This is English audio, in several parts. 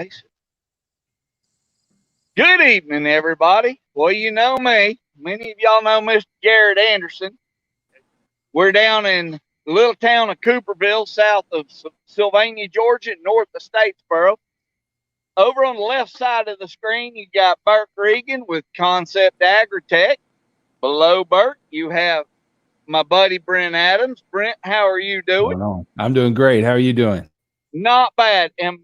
face it. Good evening, everybody. Well, you know me. Many of y'all know Mr. Garrett Anderson. We're down in the little town of Cooperville, south of Sylvania, Georgia, north of Statesboro. Over on the left side of the screen, you got Bert Regan with Concept Agritech. Below Bert, you have my buddy Brent Adams. Brent, how are you doing? I'm doing great. How are you doing? Not bad. And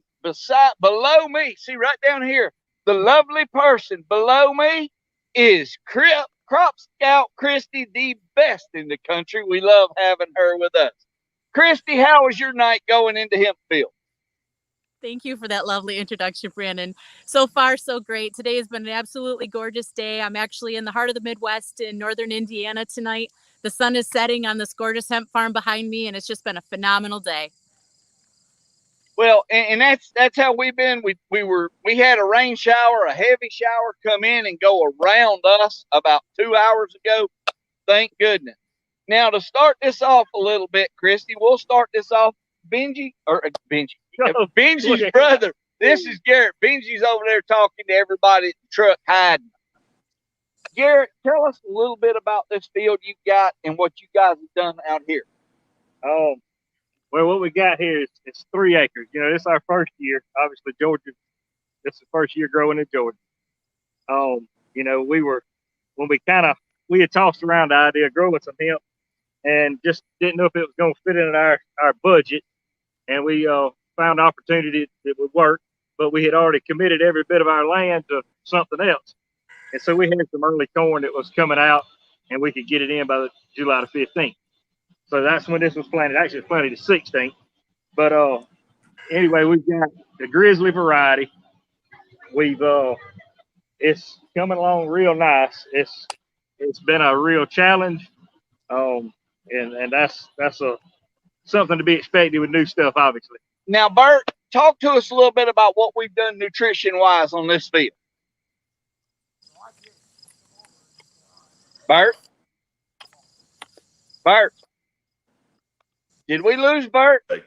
below me, see right down here, the lovely person below me is Cropscout Christie, the best in the country. We love having her with us. Christie, how was your night going into Hempfield? Thank you for that lovely introduction, Brandon. So far, so great. Today has been an absolutely gorgeous day. I'm actually in the heart of the Midwest in northern Indiana tonight. The sun is setting on this gorgeous hemp farm behind me, and it's just been a phenomenal day. Well, and that's how we've been. We had a rain shower, a heavy shower come in and go around us about 2 hours ago. Thank goodness. Now to start this off a little bit, Christie, we'll start this off. Benji's brother. This is Garrett. Benji's over there talking to everybody at the truck hiding. Garrett, tell us a little bit about this field you've got and what you guys have done out here. Well, what we got here is 3 acres. You know, this is our first year. Obviously, Georgia, this is the first year growing in Georgia. You know, we had tossed around the idea of growing some hemp and just didn't know if it was going to fit in our budget. And we found an opportunity that would work, but we had already committed every bit of our land to something else. And so we had some early corn that was coming out, and we could get it in by July the 15th. So that's when this was planted. Actually, it was planted the 16th. But anyway, we've got the Grizzly variety. It's coming along real nice. It's been a real challenge, and that's something to be expected with new stuff, obviously. Now, Bert, talk to us a little bit about what we've done nutrition-wise on this field. Bert? Did we lose Bert? Hey,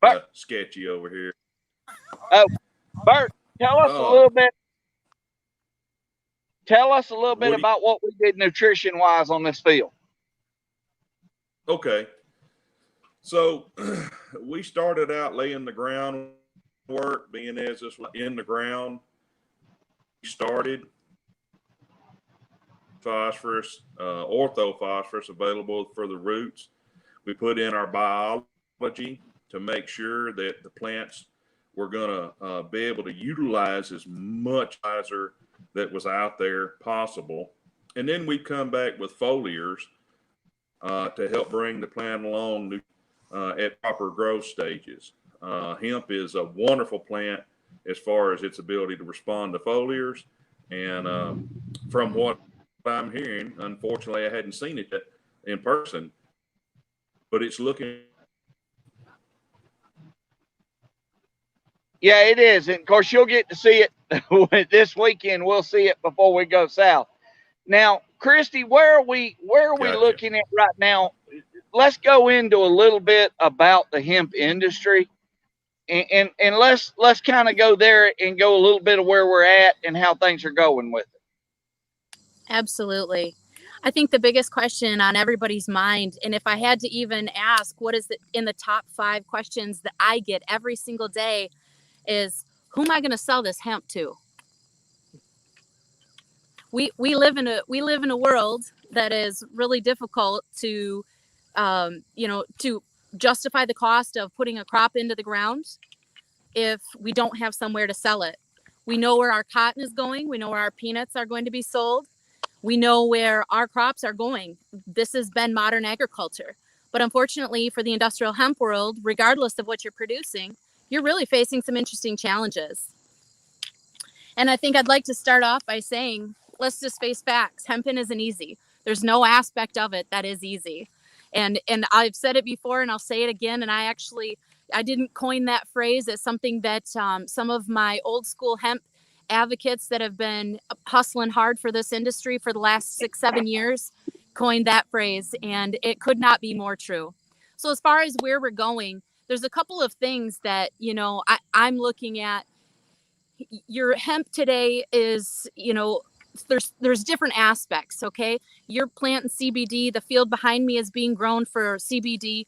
Bert? Sketchy over here. Oh, Bert, tell us a little bit. Tell us a little bit about what we did nutrition-wise on this field. Okay. So we started out laying the groundwork, being as this was in the ground. We started phosphorus, orthophosphorus available for the roots. We put in our biology to make sure that the plants were going to be able to utilize as much fertilizer that was out there possible. And then we come back with foliars to help bring the plant along at proper growth stages. Hemp is a wonderful plant as far as its ability to respond to foliars. And from what I'm hearing, unfortunately, I hadn't seen it yet in person, but it's looking. Yeah, it is. And of course, you'll get to see it this weekend. We'll see it before we go south. Now, Christie, where are we Gotcha. looking at right now? Let's go into a little bit about the hemp industry, and let's kind of go there and go a little bit of where we're at and how things are going with it. Absolutely. I think the biggest question on everybody's mind, and if I had to even ask what is in the top 5 questions that I get every single day, is who am I going to sell this hemp to? We live in a world that is really difficult to to justify the cost of putting a crop into the ground if we don't have somewhere to sell it. We know where our cotton is going. We know where our peanuts are going to be sold. We know where our crops are going. This has been modern agriculture. But unfortunately for the industrial hemp world, regardless of what you're producing, you're really facing some interesting challenges. And I think I'd like to start off by saying, let's just face facts. Hemp isn't easy. There's no aspect of it that is easy. And I've said it before and I'll say it again. And I didn't coin that phrase. It's something that some of my old school hemp advocates that have been hustling hard for this industry for the last 6-7 years coined that phrase. And it could not be more true. So as far as where we're going, there's a couple of things that, you know, I'm looking at. Your hemp today is, you know, there's different aspects. Okay, you're planting CBD. The field behind me is being grown for CBD.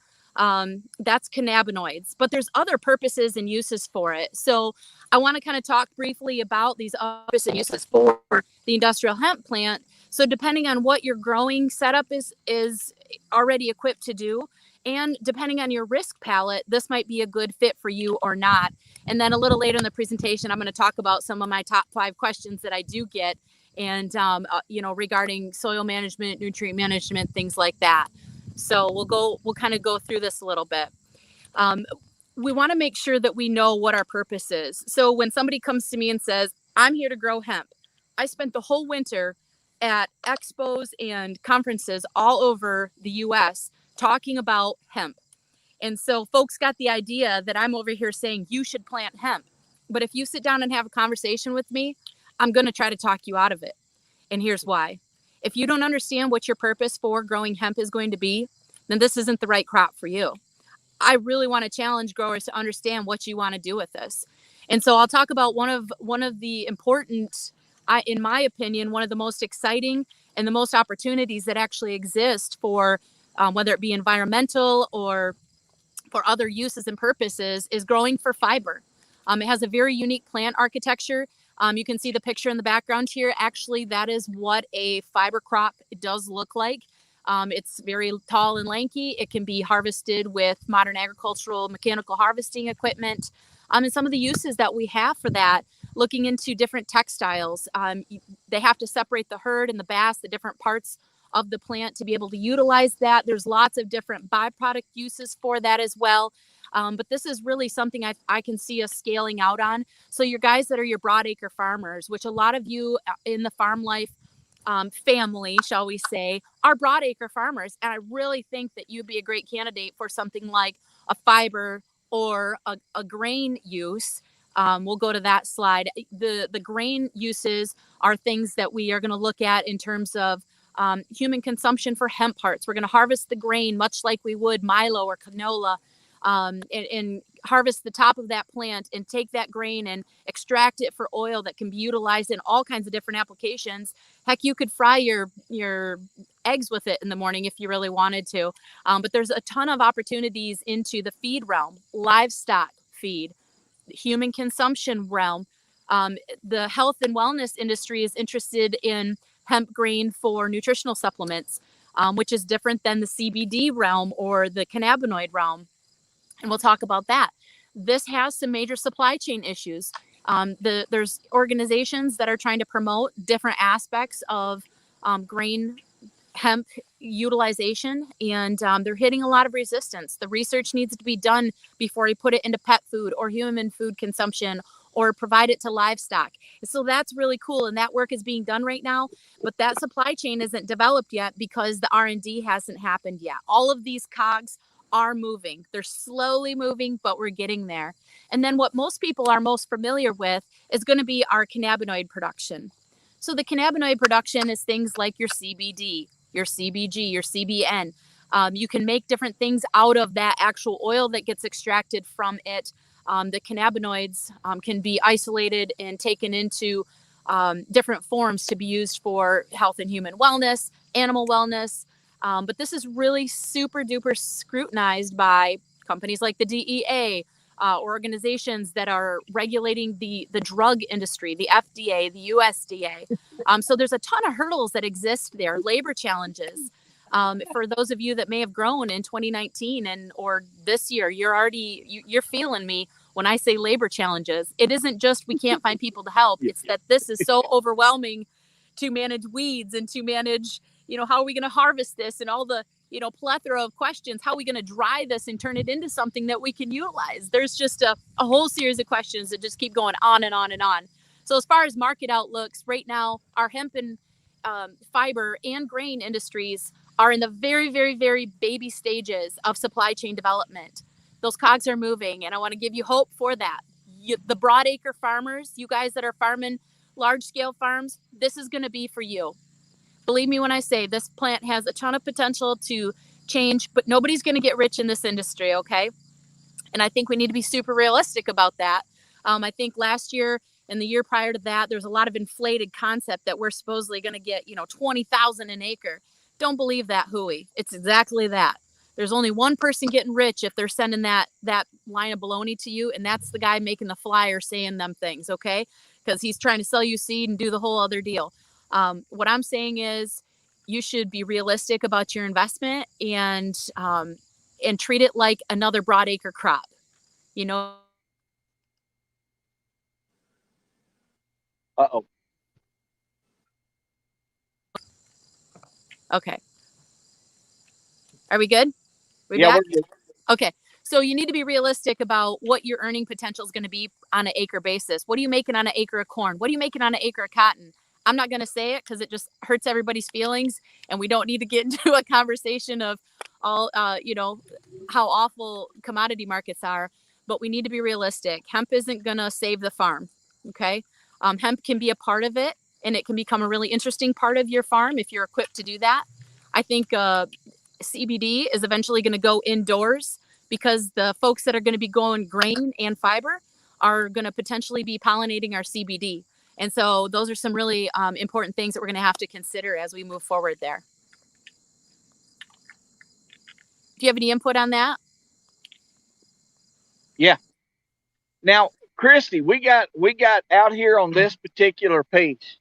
That's cannabinoids, but there's other purposes and uses for it. So I want to kind of talk briefly about these purposes and uses for the industrial hemp plant. So depending on what your growing setup is already equipped to do, and depending on your risk palette, this might be a good fit for you or not. And then a little later in the presentation, I'm going to talk about some of my top 5 questions that I do get, and you know, regarding soil management, nutrient management, things like that. So we'll kind of go through this a little bit. We want to make sure that we know what our purpose is. So when somebody comes to me and says, I'm here to grow hemp, I spent the whole winter at expos and conferences all over the US talking about hemp. And so folks got the idea that I'm over here saying you should plant hemp. But if you sit down and have a conversation with me, I'm going to try to talk you out of it. And here's why. If you don't understand what your purpose for growing hemp is going to be, then this isn't the right crop for you. I really want to challenge growers to understand what you want to do with this. And so I'll talk about one of the important, in my opinion, one of the most exciting and the most opportunities that actually exist for whether it be environmental or for other uses and purposes, is growing for fiber. It has a very unique plant architecture. You can see the picture in the background here. Actually, that is what a fiber crop does look like. It's very tall and lanky. It can be harvested with modern agricultural mechanical harvesting equipment. And some of the uses that we have for that, looking into different textiles, they have to separate the herd and the bast, the different parts of the plant to be able to utilize that. There's lots of different byproduct uses for that as well. But this is really something I can see us scaling out on. So your guys that are your broadacre farmers, which a lot of you in the farm life family, shall we say, are broadacre farmers. And I really think that you'd be a great candidate for something like a fiber or a grain use. We'll go to that slide. The grain uses are things that we are going to look at in terms of human consumption for hemp parts. We're going to harvest the grain much like we would Milo or canola, and harvest the top of that plant and take that grain and extract it for oil that can be utilized in all kinds of different applications. Heck, you could fry your eggs with it in the morning if you really wanted to. But there's a ton of opportunities into the feed realm, livestock feed, human consumption realm. The health and wellness industry is interested in hemp grain for nutritional supplements, which is different than the CBD realm or the cannabinoid realm. And we'll talk about that. This has some major supply chain issues. There's organizations that are trying to promote different aspects of grain hemp utilization, and they're hitting a lot of resistance. The research needs to be done before you put it into pet food or human food consumption or provide it to livestock. So that's really cool, and that work is being done right now, but that supply chain isn't developed yet because the R&D hasn't happened yet. All of these cogs are moving. They're slowly moving, but we're getting there. And then what most people are most familiar with is going to be our cannabinoid production. So the cannabinoid production is things like your CBD, your CBG, your CBN. You can make different things out of that actual oil that gets extracted from it. The cannabinoids can be isolated and taken into different forms to be used for health and human wellness, animal wellness. But this is really super duper scrutinized by companies like the DEA, organizations that are regulating the drug industry, the FDA, the USDA. So there's a ton of hurdles that exist there, labor challenges. For those of you that may have grown in 2019 or this year, you're feeling me when I say labor challenges. It isn't just we can't find people to help. It's that this is so overwhelming to manage weeds and to manage, how are we going to harvest this and all the, plethora of questions. How are we going to dry this and turn it into something that we can utilize? There's just a whole series of questions that just keep going on and on and on. So as far as market outlooks, right now, our hemp and fiber and grain industries are in the very, very, very baby stages of supply chain development. Those cogs are moving, and I want to give you hope for that. The broadacre farmers, you guys that are farming large-scale farms, this is going to be for you. Believe me when I say this plant has a ton of potential to change, but nobody's going to get rich in this industry, okay? And I think we need to be super realistic about that. I think last year and the year prior to that, there's a lot of inflated concept that we're supposedly going to get, 20,000 an acre. Don't believe that hooey. It's exactly that. There's only one person getting rich if they're sending that line of baloney to you, and that's the guy making the flyer saying them things, okay? Because he's trying to sell you seed and do the whole other deal. What I'm saying is you should be realistic about your investment and treat it like another broadacre crop. Uh-oh. Okay. Are we good? Yeah, back? we're good. Okay. So you need to be realistic about what your earning potential is going to be on an acre basis. What are you making on an acre of corn? What are you making on an acre of cotton? I'm not going to say it because it just hurts everybody's feelings, and we don't need to get into a conversation of all, how awful commodity markets are. But we need to be realistic. Hemp isn't going to save the farm. Okay. Hemp can be a part of it, and it can become a really interesting part of your farm if you're equipped to do that. I think CBD is eventually going to go indoors because the folks that are going to be going grain and fiber are going to potentially be pollinating our CBD. And so those are some really important things that we're going to have to consider as we move forward there. Do you have any input on that? Yeah. Now, Christie, we got out here on this particular piece.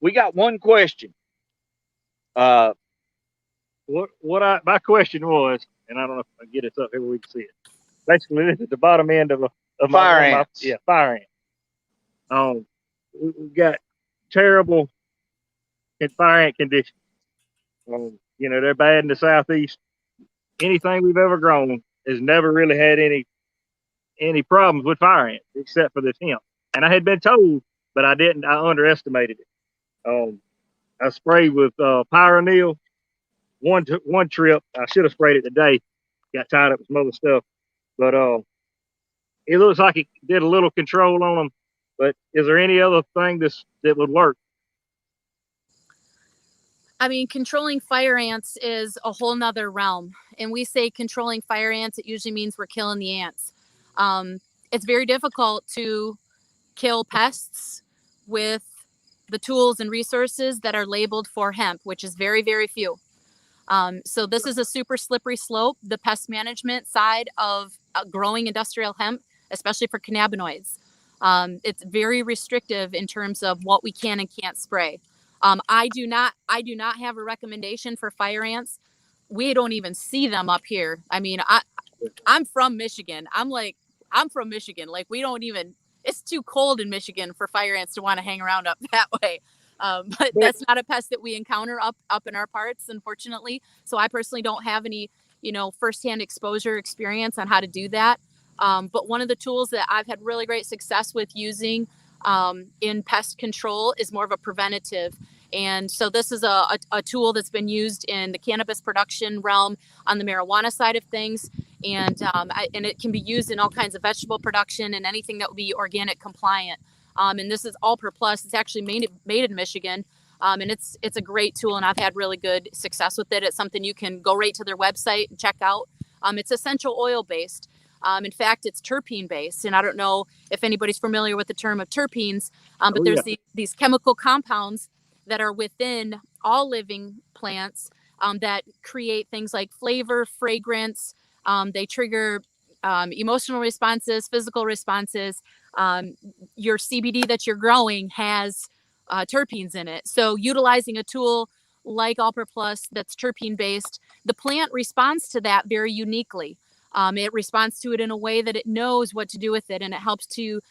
We got one question. My question was, and I don't know if I can get it up here where we can see it. Basically, this is the bottom end of fire ants. Fire ants. We got terrible fire ant conditions. They're bad in the southeast. Anything we've ever grown has never really had any problems with fire ants except for this hemp. And I had been told, but I didn't. I underestimated it. I sprayed with Pyronil one trip. I should have sprayed it today. Got tied up with some other stuff, but it looks like it did a little control on them. But is there any other thing that would work? I mean, controlling fire ants is a whole nother realm. And we say controlling fire ants, it usually means we're killing the ants. It's very difficult to kill pests with the tools and resources that are labeled for hemp, which is very, very few. So this is a super slippery slope, the pest management side of growing industrial hemp, especially for cannabinoids. It's very restrictive in terms of what we can and can't spray. I do not have a recommendation for fire ants. We don't even see them up here. I mean, I'm from Michigan. I'm from Michigan. Like, we don't even, it's too cold in Michigan for fire ants to want to hang around up that way. But that's not a pest that we encounter up in our parts, unfortunately. So I personally don't have any, firsthand exposure experience on how to do that. But one of the tools that I've had really great success with using in pest control is more of a preventative. And so this is a tool that's been used in the cannabis production realm on the marijuana side of things. And it can be used in all kinds of vegetable production and anything that would be organic compliant. And this is All Per Plus. It's actually made in Michigan. And it's a great tool, and I've had really good success with it. It's something you can go right to their website and check out. It's essential oil based. In fact, it's terpene based. And I don't know if anybody's familiar with the term of terpenes, but there's these chemical compounds that are within all living plants that create things like flavor, fragrance. They trigger emotional responses, physical responses. Your CBD that you're growing has terpenes in it. So utilizing a tool like All Per Plus that's terpene based, the plant responds to that very uniquely. It responds to it in a way that it knows what to do with it, and it helps to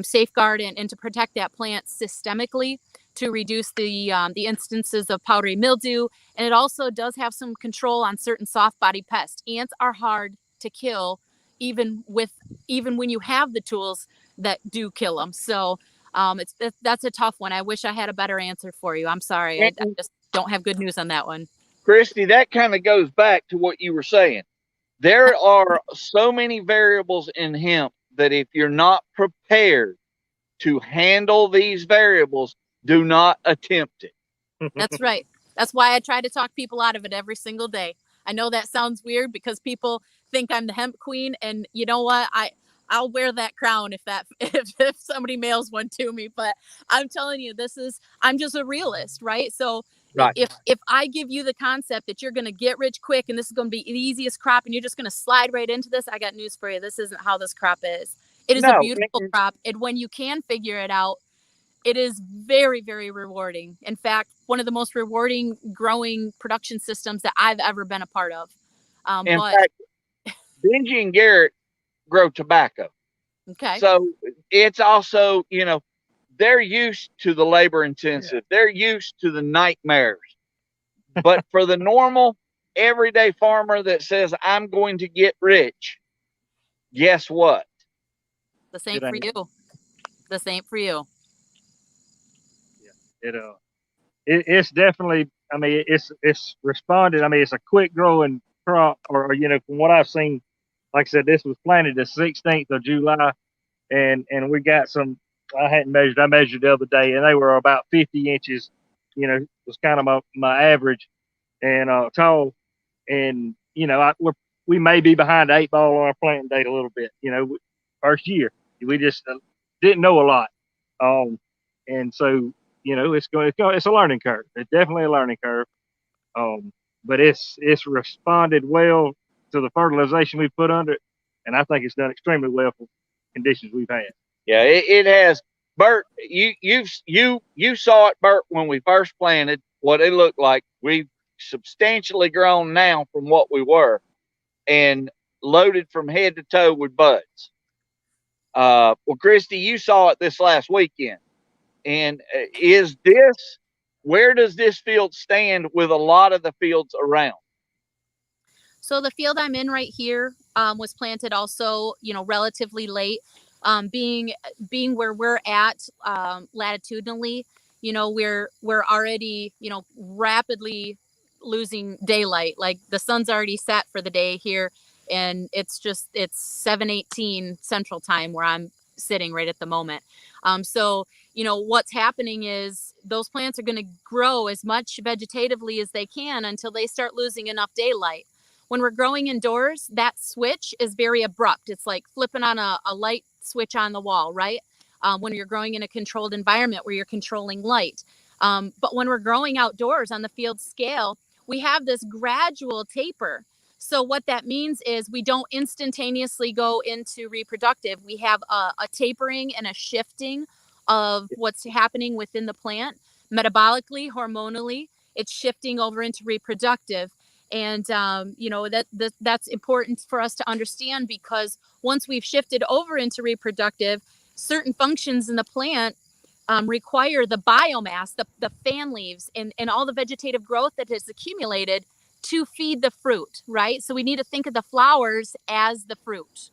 safeguard and to protect that plant systemically to reduce the instances of powdery mildew. And it also does have some control on certain soft body pests. Ants are hard to kill, even when you have the tools that do kill them. So that's a tough one. I wish I had a better answer for you. I'm sorry. I just don't have good news on that one. Christie, that kind of goes back to what you were saying. There are so many variables in hemp that if you're not prepared to handle these variables, do not attempt it. That's right. That's why I try to talk people out of it every single day. I know that sounds weird because people think I'm the hemp queen, and you know what? I'll wear that crown if somebody mails one to me. But I'm telling you, I'm just a realist, right? So Right. if I give you the concept that you're going to get rich quick and this is going to be the easiest crop and you're just going to slide right into this, I got news for you. This isn't how this crop is. It is a No, beautiful crop. And when you can figure it out, it is very, very rewarding. In fact, one of the most rewarding growing production systems that I've ever been a part of. in fact, Benji and Garrett grow tobacco. Okay. So it's also, they're used to the labor intensive. Yeah. They're used to the nightmares. But for the normal, everyday farmer that says, I'm going to get rich, guess what? This ain't for you. This ain't for you. Yeah. It's definitely, I mean, it's responded. I mean, it's a quick growing crop, or from what I've seen, like I said, this was planted the 16th of July, and we got some. I hadn't measured. I measured the other day, and they were about 50 inches. Was kind of my average, and tall, and we may be behind the 8 ball on our planting date a little bit. First year, we just didn't know a lot, and so. It's a learning curve. It's definitely a learning curve. But it's responded well to the fertilization we put under it, and I think it's done extremely well for conditions we've had. Yeah, it has. Bert, you saw it, Bert, when we first planted, what it looked like. We've substantially grown now from what we were, and loaded from head to toe with buds. Well, Christie, you saw it this last weekend. And where does this field stand with a lot of the fields around? So the field I'm in right here was planted also, relatively late. Being where we're at latitudinally, we're already, rapidly losing daylight. Like the sun's already set for the day here, and it's 7:18 Central Time where I'm sitting right at the moment. So what's happening is those plants are going to grow as much vegetatively as they can until they start losing enough daylight. When we're growing indoors, that switch is very abrupt. It's like flipping on a light switch on the wall, right? When you're growing in a controlled environment where you're controlling light. But when we're growing outdoors on the field scale, we have this gradual taper. So what that means is we don't instantaneously go into reproductive. We have a tapering and a shifting of what's happening within the plant. Metabolically, hormonally, it's shifting over into reproductive. And, that's important for us to understand, because once we've shifted over into reproductive, certain functions in the plant require the biomass, the fan leaves, and all the vegetative growth that has accumulated to feed the fruit, right? So we need to think of the flowers as the fruit.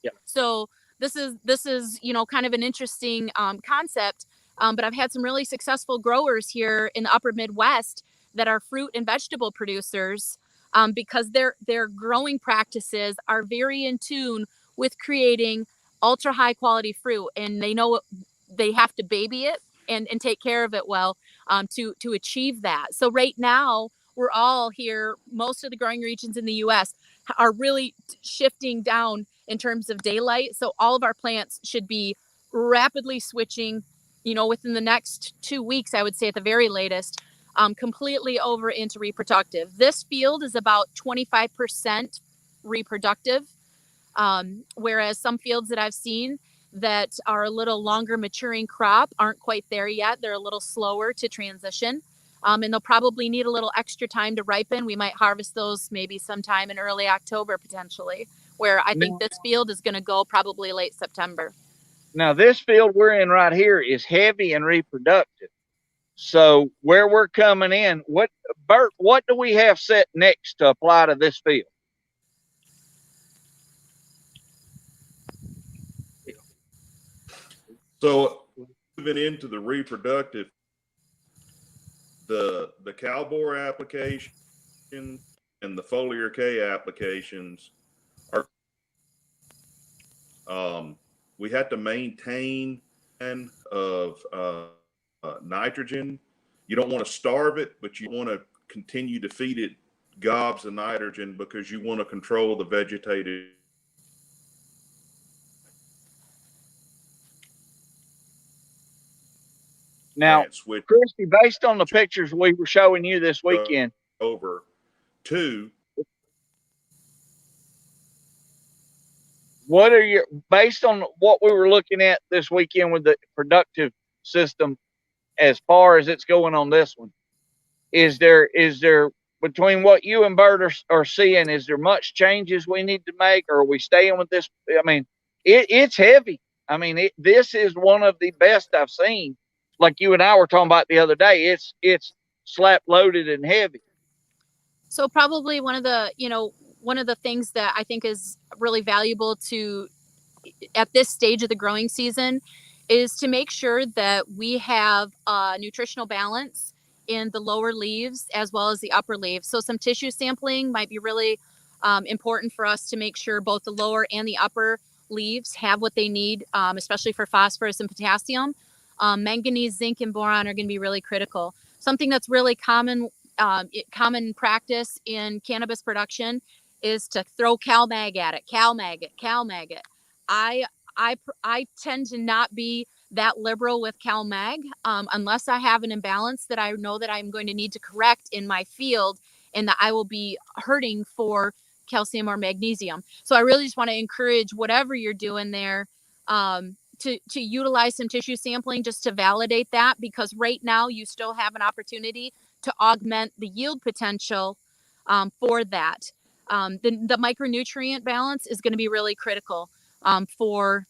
Yeah. So this is kind of an interesting concept, but I've had some really successful growers here in the upper Midwest that are fruit and vegetable producers, because their growing practices are very in tune with creating ultra high quality fruit, and they know they have to baby it and take care of it well to achieve that. So right now, we're all here, most of the growing regions in the U.S. are really shifting down in terms of daylight. So all of our plants should be rapidly switching, within the next 2 weeks, I would say at the very latest, completely over into reproductive. This field is about 25% reproductive, whereas some fields that I've seen that are a little longer maturing crop aren't quite there yet. They're a little slower to transition. And they'll probably need a little extra time to ripen. We might harvest those maybe sometime in early October, potentially, where I think this field is going to go probably late September. Now, this field we're in right here is heavy and reproductive. So where we're coming in, Bert, what do we have set next to apply to this field? So moving into the reproductive, the Cowboy application and the Foliar K applications are, we had to maintain of nitrogen. You don't want to starve it, but you want to continue to feed it gobs of nitrogen because you want to control the vegetative. Now, Switch Christie, based on the pictures we were showing you this weekend, over to what are your, based on what we were looking at this weekend with the productive system, as far as it's going on this one, is there between what you and Bert are seeing, is there much changes we need to make, or are we staying with this? I mean, it's heavy. I mean, this is one of the best I've seen. Like you and I were talking about the other day, it's slap loaded and heavy. So probably one of the things that I think is really valuable to at this stage of the growing season is to make sure that we have a nutritional balance in the lower leaves as well as the upper leaves. So some tissue sampling might be really important for us to make sure both the lower and the upper leaves have what they need, especially for phosphorus and potassium. Manganese, zinc, and boron are going to be really critical. Something that's really common practice in cannabis production is to throw CalMag at it. CalMag it. I tend to not be that liberal with CalMag unless I have an imbalance that I know that I'm going to need to correct in my field and that I will be hurting for calcium or magnesium. So I really just want to encourage whatever you're doing there to utilize some tissue sampling just to validate that, because right now you still have an opportunity to augment the yield potential for that. The micronutrient balance is going to be really critical for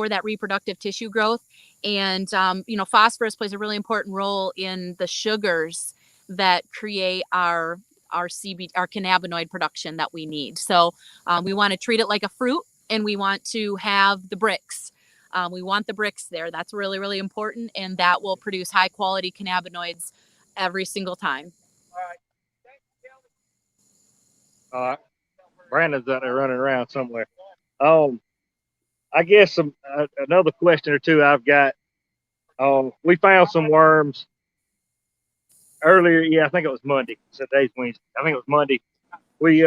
that reproductive tissue growth. And, phosphorus plays a really important role in the sugars that create our cannabinoid production that we need. So we want to treat it like a fruit, and we want to have the bricks. We want the bricks there. That's really, really important. And that will produce high quality cannabinoids every single time. All right. Brandon's out there running around somewhere. I guess another question or two I've got. We found some worms earlier. Yeah, I think it was Monday. Today's Wednesday. I think it was Monday. We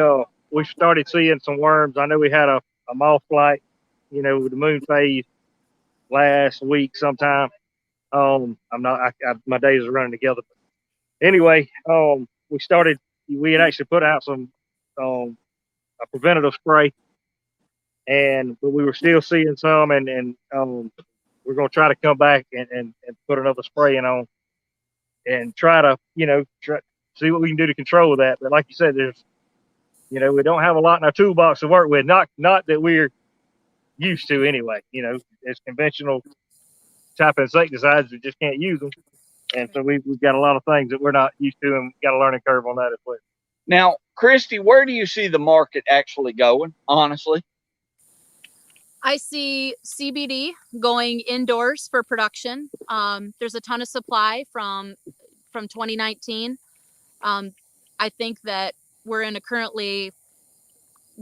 started seeing some worms. I know we had a moth flight, with the moon phase last week sometime. My days are running together. But anyway, we had actually put out some a preventative spray, but we were still seeing some, and we're going to try to come back and put another spraying on and try to see what we can do to control that. But like you said, we don't have a lot in our toolbox to work with. Not that we're used to anyway. As conventional type of insecticides, we just can't use them, and so we've got a lot of things that we're not used to, and got a learning curve on that as well. Now, Christie, where do you see the market actually going, honestly? I see CBD going indoors for production. There's a ton of supply from 2019. I think that we're in a currently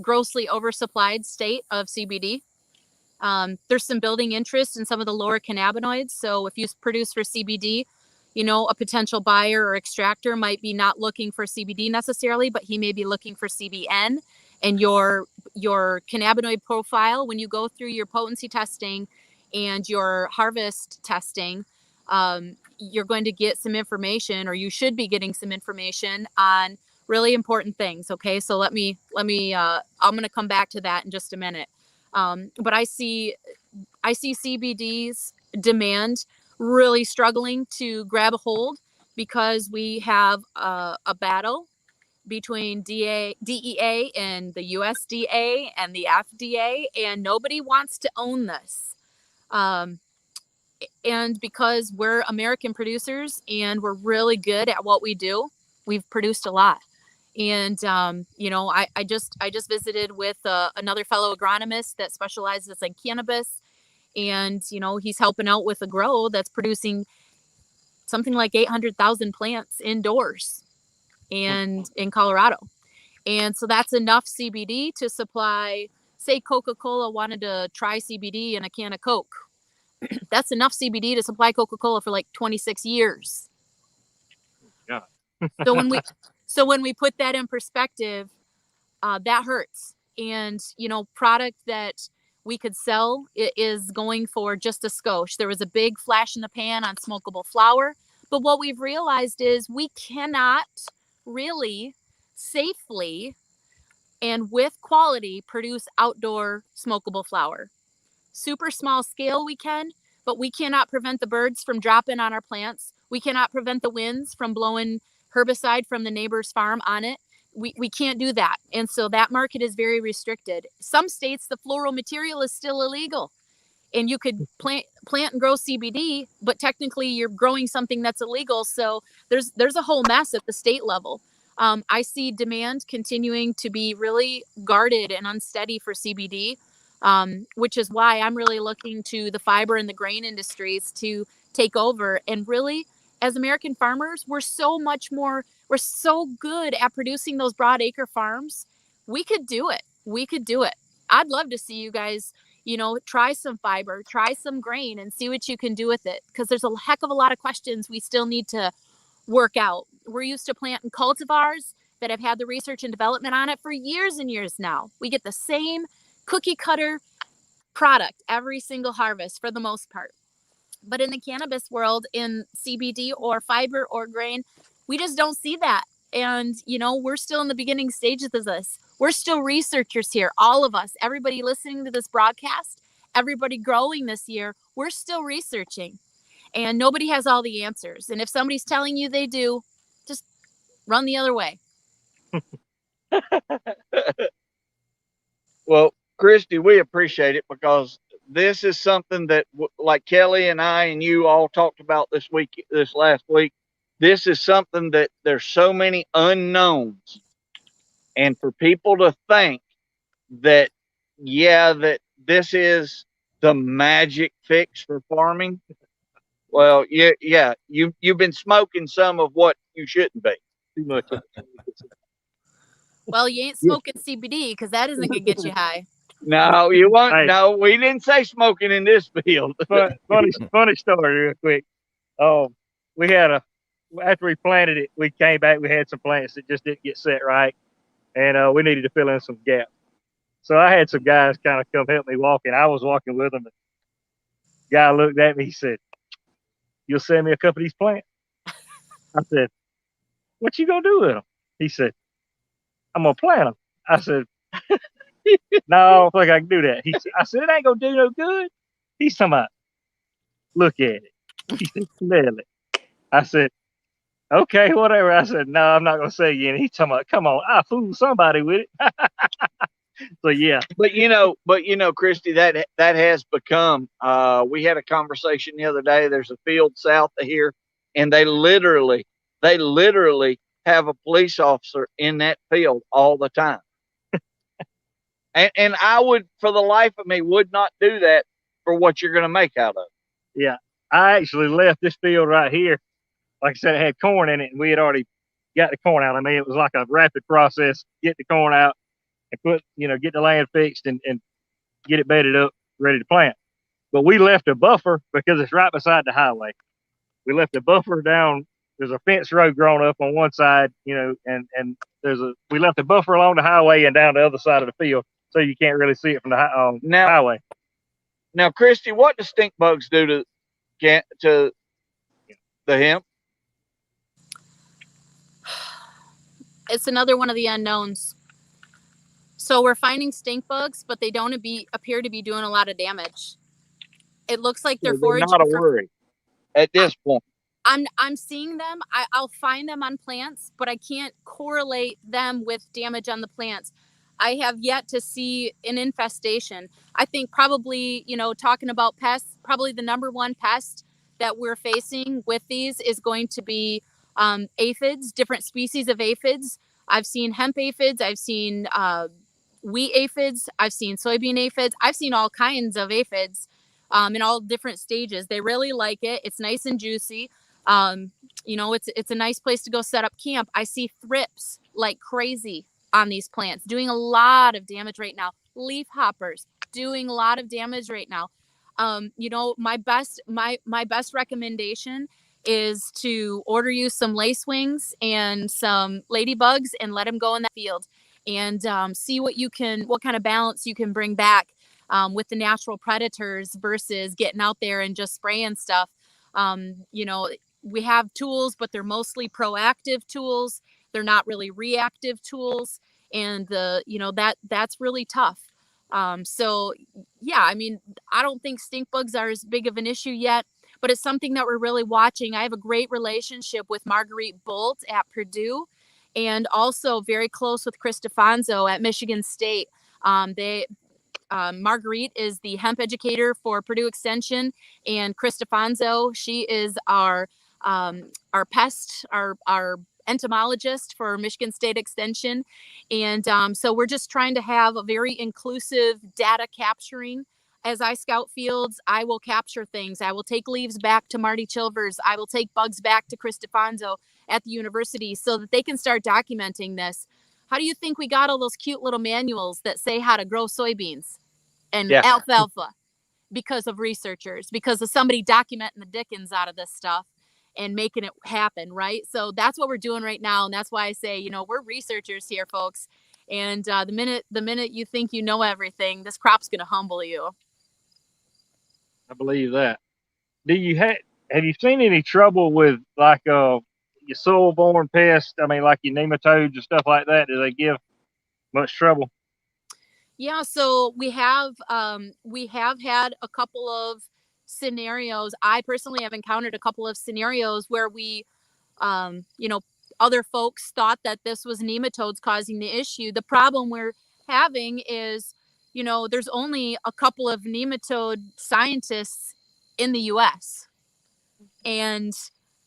grossly oversupplied state of CBD. There's some building interest in some of the lower cannabinoids. So if you produce for CBD, a potential buyer or extractor might be not looking for CBD necessarily, but he may be looking for CBN. And your cannabinoid profile, when you go through your potency testing and your harvest testing, you're going to get some information, or you should be getting some information on really important things. Okay, so let me I'm going to come back to that in just a minute. But I see CBD's demand really struggling to grab a hold, because we have a battle between DEA and the USDA and the FDA, and nobody wants to own this. And because we're American producers and we're really good at what we do, we've produced a lot. And, I just visited with another fellow agronomist that specializes in cannabis, and, he's helping out with a grow that's producing something like 800,000 plants indoors and in Colorado. And so that's enough CBD to supply, say Coca-Cola wanted to try CBD in a can of Coke. That's enough CBD to supply Coca-Cola for like 26 years. Yeah. So when we put that in perspective, that hurts. And, product that we could sell is going for just a skosh. There was a big flash in the pan on smokable flour. But what we've realized is we cannot really safely and with quality produce outdoor smokable flour. Super small scale we can, but we cannot prevent the birds from dropping on our plants. We cannot prevent the winds from blowing herbicide from the neighbor's farm on it. We can't do that. And so that market is very restricted. Some states, the floral material is still illegal. And you could plant and grow CBD, but technically you're growing something that's illegal. So there's a whole mess at the state level. I see demand continuing to be really guarded and unsteady for CBD, which is why I'm really looking to the fiber and the grain industries to take over. And really, as American farmers, we're so good at producing those broad acre farms. We could do it. I'd love to see you guys, try some fiber, try some grain, and see what you can do with it. Because there's a heck of a lot of questions we still need to work out. We're used to planting cultivars that have had the research and development on it for years and years now. We get the same cookie cutter product every single harvest for the most part. But in the cannabis world, in CBD or fiber or grain, we just don't see that. And, we're still in the beginning stages of this. We're still researchers here, all of us, everybody listening to this broadcast, everybody growing this year, we're still researching. And nobody has all the answers. And if somebody's telling you they do, just run the other way. Well, Christie, we appreciate it because this is something that, like Kelly and I and you all talked about this last week, this is something that there's so many unknowns. And for people to think that, that this is the magic fix for farming, well, you've been smoking some of what you shouldn't be. Too much. Well, you ain't smoking CBD because that isn't going to get you high. No, you won't. Hey. No, we didn't say smoking in this field. Funny story real quick. We had after we planted it, we came back, we had some plants that just didn't get set right. And we needed to fill in some gaps. So I had some guys kind of come help me walking. I was walking with them. And the guy looked at me, he said, "You'll send me a couple of these plants?" I said, "What you gonna do with them?" He said, "I'm gonna plant them." I said, "No, I don't think I can do that." I said, "It ain't gonna do no good." He's talking about, "Look at it." He said, "Smell it." I said, "Okay, whatever." I said, "No, I'm not gonna say again." He's talking about, "Come on, I fooled somebody with it." So yeah. But Christie, that has become. We had a conversation the other day. There's a field south of here, and they literally have a police officer in that field all the time. and I would, for the life of me, would not do that for what you're going to make out of it. Yeah, I actually left this field right here. Like I said, it had corn in it, and we had already got the corn out. I mean, it was like a rapid process. Get the corn out and get the land fixed and get it bedded up, ready to plant. But we left a buffer because it's right beside the highway. We left a buffer down. There's a fence road growing up on one side, and we left a buffer along the highway and down the other side of the field, so you can't really see it from the highway. Now, Christie, what do stink bugs do to the hemp? It's another one of the unknowns. So we're finding stink bugs, but they don't appear to be doing a lot of damage. It looks like they're foraging. Not a worry at this point. I'm seeing them. I'll find them on plants, but I can't correlate them with damage on the plants. I have yet to see an infestation. I think probably, talking about pests, probably the number one pest that we're facing with these is going to be aphids, different species of aphids. I've seen hemp aphids. I've seen wheat aphids. I've seen soybean aphids. I've seen all kinds of aphids in all different stages. They really like it. It's nice and juicy. It's a nice place to go set up camp. I see thrips like crazy on these plants, doing a lot of damage right now. Leaf hoppers doing a lot of damage right now. My best recommendation is to order you some lace wings and some ladybugs and let them go in that field and see what kind of balance you can bring back with the natural predators versus getting out there and just spraying stuff. We have tools, but they're mostly proactive tools. They're not really reactive tools. And that's really tough. So yeah, I mean, I don't think stink bugs are as big of an issue yet, but it's something that we're really watching. I have a great relationship with Marguerite Bolt at Purdue and also very close with Chris DeFonso at Michigan State. Marguerite is the hemp educator for Purdue Extension, and Chris DeFonso, she is our entomologist for Michigan State Extension. And so we're just trying to have a very inclusive data capturing. As I scout fields, I will capture things. I will take leaves back to Marty Chilvers. I will take bugs back to Chris DeFonso at the university so that they can start documenting this. How do you think we got all those cute little manuals that say how to grow soybeans and alfalfa? Because of researchers, because of somebody documenting the dickens out of this stuff and making it happen, right? So that's what we're doing right now. And that's why I say, we're researchers here, folks. And the minute you think you know everything, this crop's going to humble you. I believe that. Have you seen any trouble with like your soil-borne pests? I mean, like your nematodes and stuff like that. Do they give much trouble? Yeah, so we have had a couple of scenarios. I personally have encountered a couple of scenarios where we, other folks thought that this was nematodes causing the issue. The problem we're having is, there's only a couple of nematode scientists in the U.S. and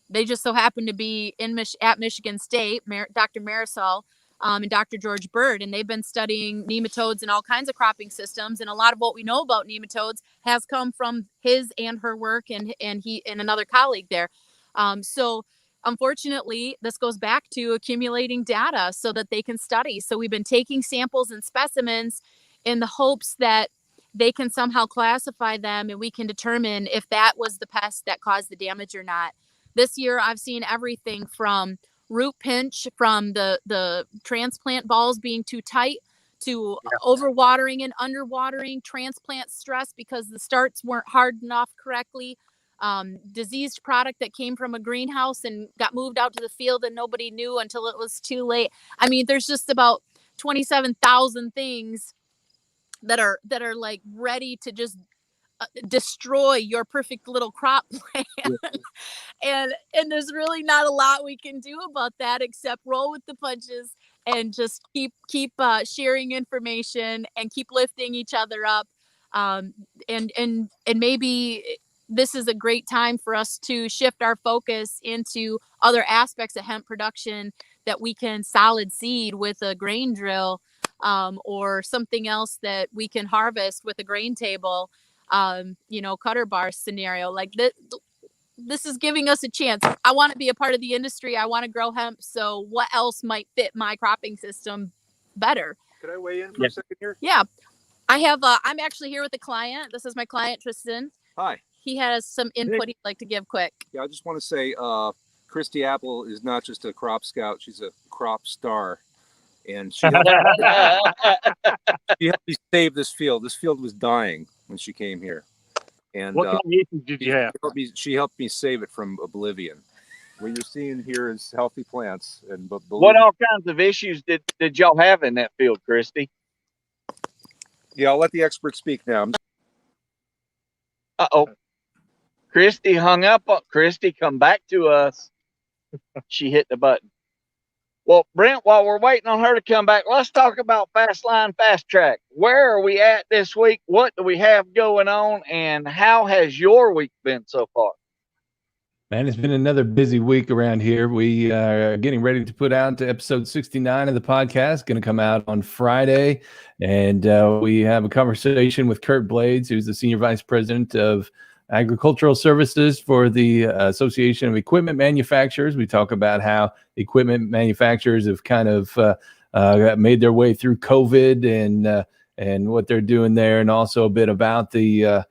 they just so happen to be at Michigan State, Dr. Marisol and Dr. George Bird, and they've been studying nematodes and all kinds of cropping systems. And a lot of what we know about nematodes has come from his and her work and he and another colleague there. So unfortunately, this goes back to accumulating data so that they can study. So we've been taking samples and specimens in the hopes that they can somehow classify them and we can determine if that was the pest that caused the damage or not. This year, I've seen everything from root pinch, from the transplant balls being too tight, to overwatering and underwatering, transplant stress because the starts weren't hardened off correctly, diseased product that came from a greenhouse and got moved out to the field and nobody knew until it was too late. I mean, there's just about 27,000 things that are like ready to just destroy your perfect little crop plan. and there's really not a lot we can do about that except roll with the punches and just keep sharing information and keep lifting each other up. And maybe this is a great time for us to shift our focus into other aspects of hemp production that we can solid seed with a grain drill, or something else that we can harvest with a grain table, cutter bar scenario. Like this is giving us a chance. I want to be a part of the industry. I want to grow hemp. So what else might fit my cropping system better? Could I weigh in for a second here? Yeah. I'm actually here with a client. This is my client, Tristan. Hi. He has some input he'd like to give quick. Yeah, I just want to say, Christie Apple is not just a crop scout. She's a crop star. And she helped me save this field. This field was dying when she came here. And what kind of issues did you have? She helped me save it from oblivion. What you're seeing here is healthy plants. And what all kinds of issues did y'all have in that field, Christie? Yeah, I'll let the expert speak now. Uh-oh. Christie hung up. Christie, come back to us. She hit the button. Well, Brent, while we're waiting on her to come back, let's talk about Fastline Fast Track. Where are we at this week? What do we have going on? And how has your week been so far? Man, it's been another busy week around here. We are getting ready to put out episode 69 of the podcast, going to come out on Friday. And we have a conversation with Kurt Blades, who's the Senior Vice President of Agricultural Services for the Association of Equipment Manufacturers. We talk about how equipment manufacturers have kind of made their way through COVID and what they're doing there, and also a bit about the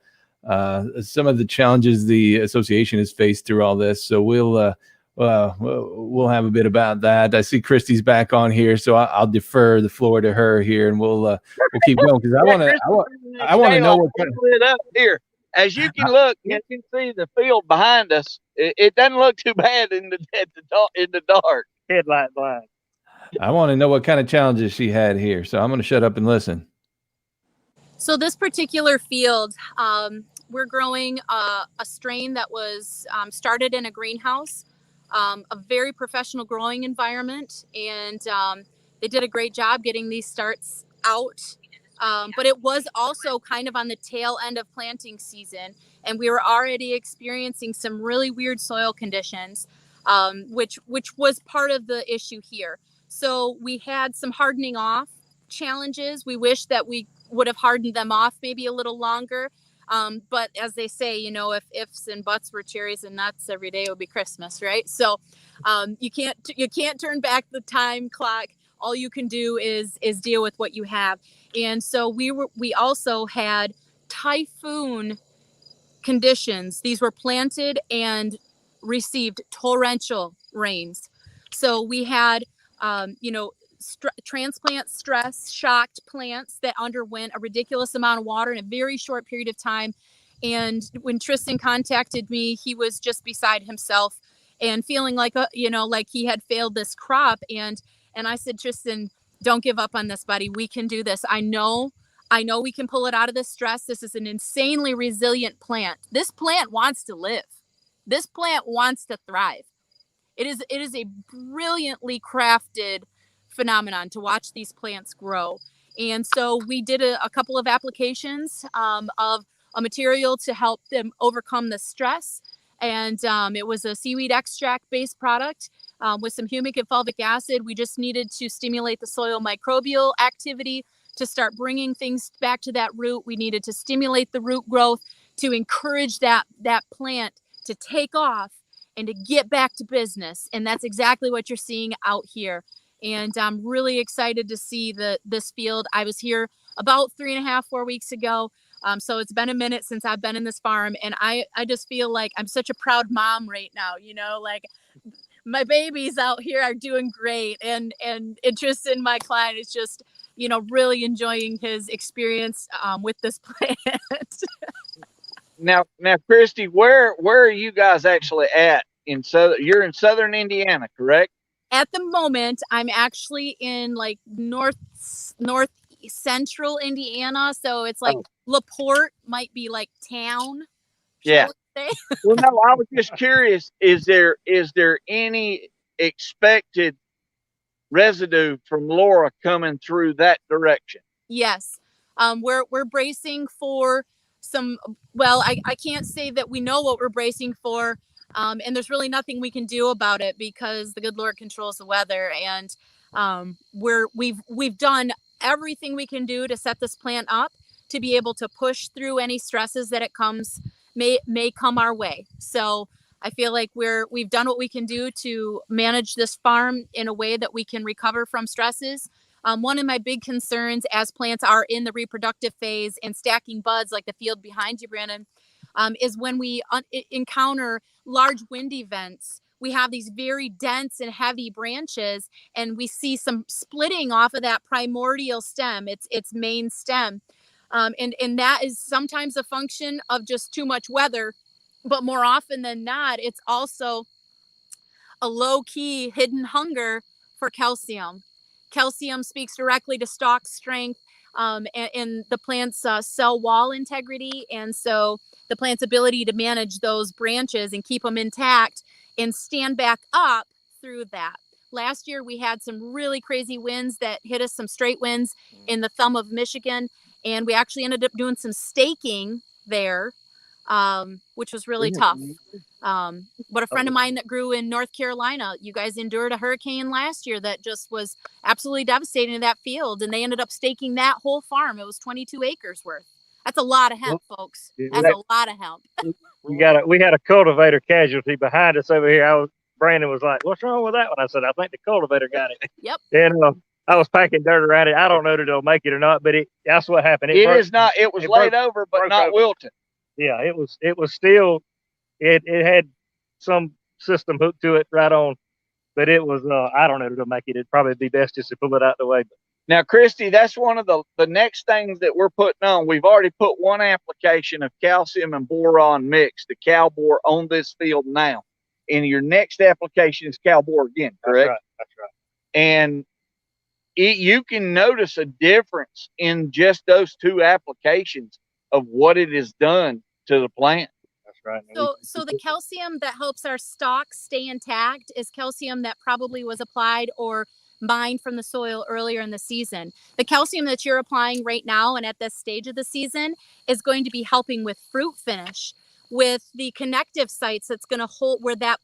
some of the challenges the association has faced through all this. So we'll have a bit about that. I see Christie's back on here, so I'll defer the floor to her here, and we'll keep going because I want to know what kind of it up here. As you can look, you can see the field behind us. It doesn't look too bad in the dark. Headlight blind. I want to know what kind of challenges she had here. So I'm going to shut up and listen. So this particular field, we're growing a strain that was started in a greenhouse, a very professional growing environment, and they did a great job getting these starts out. But it was also kind of on the tail end of planting season, and we were already experiencing some really weird soil conditions, which was part of the issue here. So we had some hardening off challenges. We wish that we would have hardened them off maybe a little longer. But as they say, you know, if ifs and buts were cherries and nuts, every day would be Christmas, right? So you can't turn back the time clock. All you can do is deal with what you have. And so we also had typhoon conditions. These were planted and received torrential rains. So we had, transplant stress shocked plants that underwent a ridiculous amount of water in a very short period of time. And when Tristan contacted me, he was just beside himself and feeling like, like he had failed this crop. And I said, Tristan, don't give up on this, buddy. We can do this. I know we can pull it out of this stress. This is an insanely resilient plant. This plant wants to live. This plant wants to thrive. It is a brilliantly crafted phenomenon to watch these plants grow. And so we did a couple of applications of a material to help them overcome the stress. And it was a seaweed extract based product with some humic and fulvic acid. We just needed to stimulate the soil microbial activity to start bringing things back to that root. We needed to stimulate the root growth to encourage that plant to take off and to get back to business. And that's exactly what you're seeing out here. And I'm really excited to see this field. I was here about 4 weeks ago. So it's been a minute since I've been in this farm. And I just feel like I'm such a proud mom right now, like my babies out here are doing great. And Tristan, my client, is just, really enjoying his experience with this plant. Now, Christie, where are you guys actually at? You're in southern Indiana, correct? At the moment, I'm actually in like north central Indiana, so it's like LaPorte might be like town. Yeah. Well, no, I was just curious. Is there any expected residue from Laura coming through that direction? Yes, we're bracing for some. Well, I can't say that we know what we're bracing for. And there's really nothing we can do about it because the good Lord controls the weather. And we've done everything we can do to set this plant up to be able to push through any stresses that may come our way. So I feel like we've done what we can do to manage this farm in a way that we can recover from stresses. One of my big concerns as plants are in the reproductive phase and stacking buds like the field behind you, Brannon, is when we encounter large wind events. We have these very dense and heavy branches, and we see some splitting off of that primordial stem, its main stem. And that is sometimes a function of just too much weather, but more often than not, it's also a low-key hidden hunger for calcium. Calcium speaks directly to stalk strength and the plant's cell wall integrity. And so the plant's ability to manage those branches and keep them intact and stand back up through that. Last year, we had some really crazy winds that hit us, some straight winds in the thumb of Michigan. And we actually ended up doing some staking there, which was really tough. But a friend of mine that grew in North Carolina, you guys endured a hurricane last year that just was absolutely devastating to that field. And they ended up staking that whole farm. It was 22 acres worth. That's a lot of hemp, folks. That's a lot of hemp. We had a cultivator casualty behind us over here. Brandon was like, "What's wrong with that one?" I said, "I think the cultivator got it." Yep. And I was packing dirt around it. I don't know that it'll make it or not, but that's what happened. It is not. It was laid over, but not wilted. Yeah, it was still, it had some system hooked to it right on, but it was, I don't know to make it. It'd probably be best just to pull it out the way. But Now, Christie, that's one of the next things that we're putting on. We've already put one application of calcium and boron mix, the CalBor, on this field now. And your next application is CalBor again, correct? That's right. And you can notice a difference in just those two applications of what it has done to the plant. That's right. So the calcium that helps our stalks stay intact is calcium that probably was applied or mined from the soil earlier in the season. The calcium that you're applying right now and at this stage of the season is going to be helping with fruit finish, with the connective sites that's going to hold where that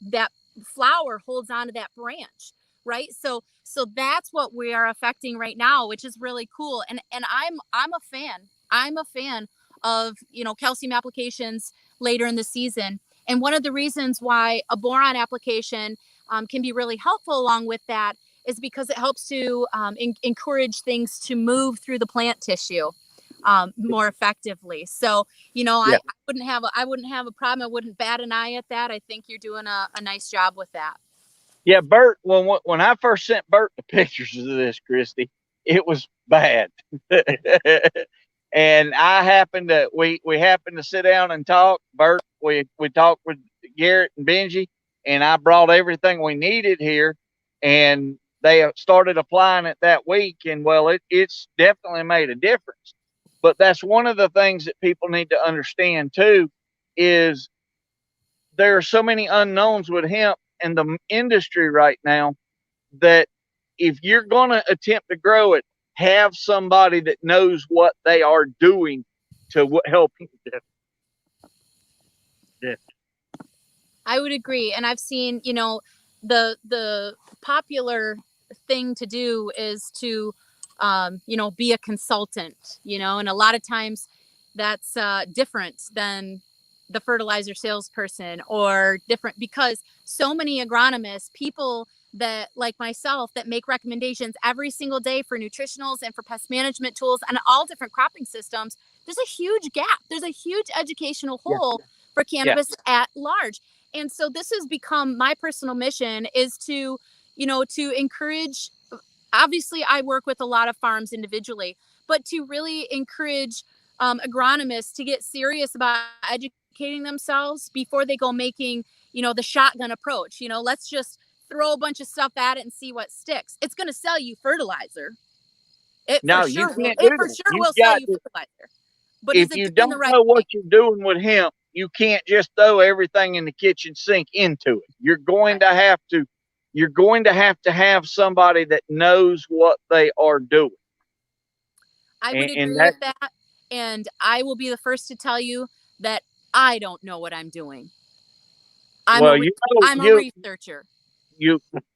flower holds onto that branch, right? So that's what we are affecting right now, which is really cool. And I'm a fan. I'm a fan of, calcium applications later in the season. And one of the reasons why a boron application can be really helpful along with that is because it helps to encourage things to move through the plant tissue more effectively. So, I wouldn't have a problem. I wouldn't bat an eye at that. I think you're doing a nice job with that. Yeah, Bert, when I first sent Bert the pictures of this, Christie, it was bad. And we happened to sit down and talk. Bert, we talked with Garrett and Benji, and I brought everything we needed here, and they started applying it that week. And well, it's definitely made a difference. But that's one of the things that people need to understand too, is there are so many unknowns with hemp and the industry right now that if you're going to attempt to grow it, have somebody that knows what they are doing to help you. Yeah. I would agree. And I've seen, the popular thing to do is to, be a consultant, and a lot of times that's different than the fertilizer salesperson, or different because so many agronomists, people that like myself, that make recommendations every single day for nutritionals and for pest management tools and all different cropping systems. There's a huge gap. There's a huge educational hole for cannabis at large. And so this has become my personal mission, is to, to encourage, obviously I work with a lot of farms individually, but to really encourage agronomists to get serious about educating themselves before they go making, the shotgun approach. Let's just throw a bunch of stuff at it and see what sticks. It's going to sell you fertilizer. It for sure will sell you fertilizer. But if you don't know what you're doing with hemp, you can't just throw everything in the kitchen sink into it. You're going to have to have somebody that knows what they are doing. I would agree with that. And I will be the first to tell you that I don't know what I'm doing. I'm a researcher.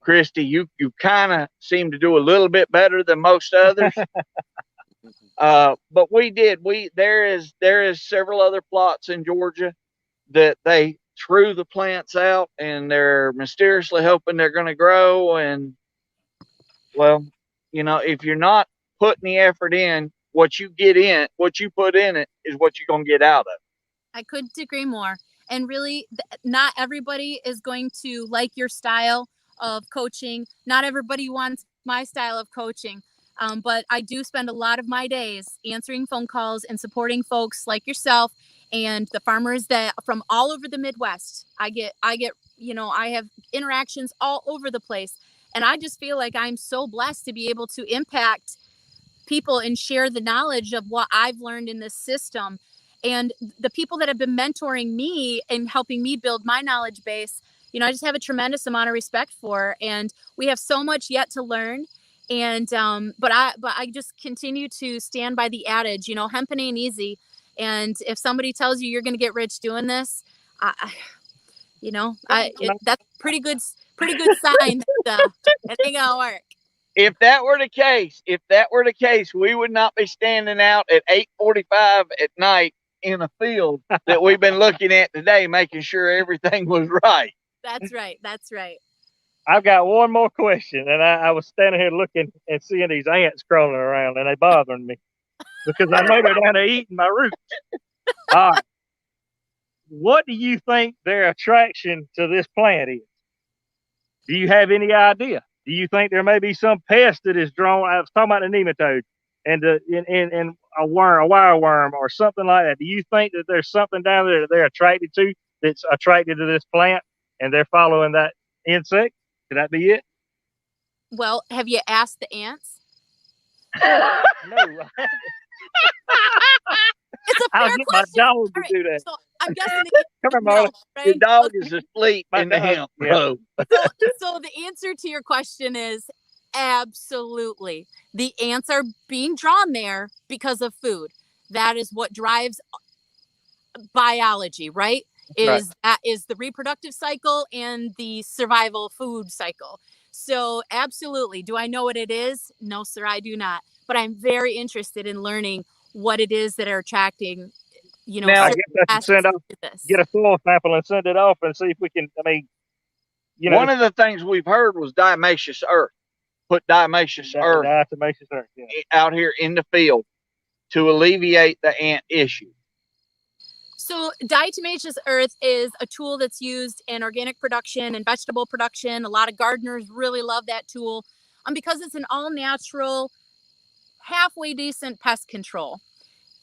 Christie, you kind of seem to do a little bit better than most others. But there is several other plots in Georgia that they threw the plants out, and they're mysteriously hoping they're going to grow. And well, if you're not putting the effort in, what you put in it is what you're going to get out of it. I couldn't agree more. And really, not everybody is going to like your style of coaching. Not everybody wants my style of coaching. But I do spend a lot of my days answering phone calls and supporting folks like yourself and the farmers that from all over the Midwest. I have interactions all over the place. And I just feel like I'm so blessed to be able to impact people and share the knowledge of what I've learned in this system. And the people that have been mentoring me and helping me build my knowledge base, I just have a tremendous amount of respect for. And we have so much yet to learn. And but I just continue to stand by the adage, hemp ain't easy. And if somebody tells you you're going to get rich doing this, that's pretty good sign that it ain't gonna work. If that were the case, we would not be standing out at 8:45 at night in a field that we've been looking at today, making sure everything was right. That's right. I've got one more question, and I was standing here looking and seeing these ants crawling around, and they bothering me because I know they're down there eating my roots. All right. what do you think their attraction to this plant is? Do you have any idea? Do you think there may be some pest that is drawn? I was talking about the nematode and a worm, a wire worm, or something like that. Do you think that there's something down there that they're attracted to that's attracted to this plant and they're following that insect? Could that be it? Well, have you asked the ants? No. It's a I'll fair get my question. dog to All right, do that. so I'm guessing the Come here, Marley. right? Your dog Okay. is asleep My in the dog, hemp, yeah. bro. So the answer to your question is absolutely. The ants are being drawn there because of food. That is what drives biology, right? Right. That is the reproductive cycle and the survival food cycle. So absolutely. Do I know what it is? No, sir, I do not. But I'm very interested in learning what it is that are attracting, Now, I certain guess I should send aspects off, to this. get a soil sample and send it off and see if we can. I mean, one of the things we've heard was diatomaceous earth. Put diatomaceous earth diatomaceous earth. Yeah. out here in the field to alleviate the ant issue. So diatomaceous earth is a tool that's used in organic production and vegetable production. A lot of gardeners really love that tool because it's an all-natural, halfway decent pest control.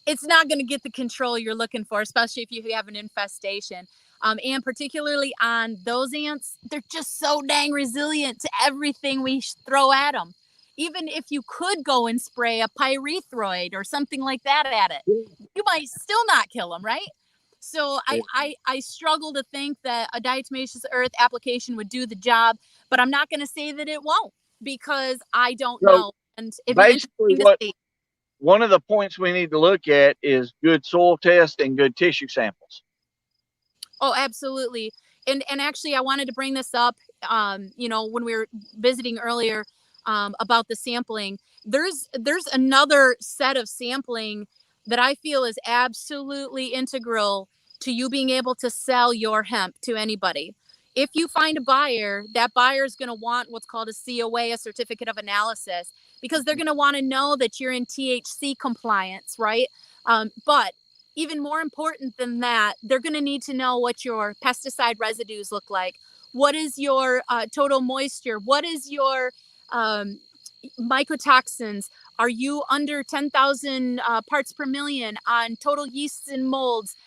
It's not going to get the control you're looking for, especially if you have an infestation. And particularly on those ants, they're just so dang resilient to everything we throw at them. Even if you could go and spray a pyrethroid or something like that at it, you might still not kill them, right? So I struggle to think that a diatomaceous earth application would do the job, but I'm not going to say that it won't because I don't know. And it'd be basically interesting to see. One of the points we need to look at is good soil test and good tissue samples. Oh, absolutely. And actually, I wanted to bring this up, when we were visiting earlier about the sampling. There's another set of sampling that I feel is absolutely integral to you being able to sell your hemp to anybody. If you find a buyer, that buyer is going to want what's called a COA, a certificate of analysis, because they're going to want to know that you're in THC compliance, right? But even more important than that, they're going to need to know what your pesticide residues look like. What is your total moisture? What is your mycotoxins? Are you under 10,000 parts per million on total yeasts and molds?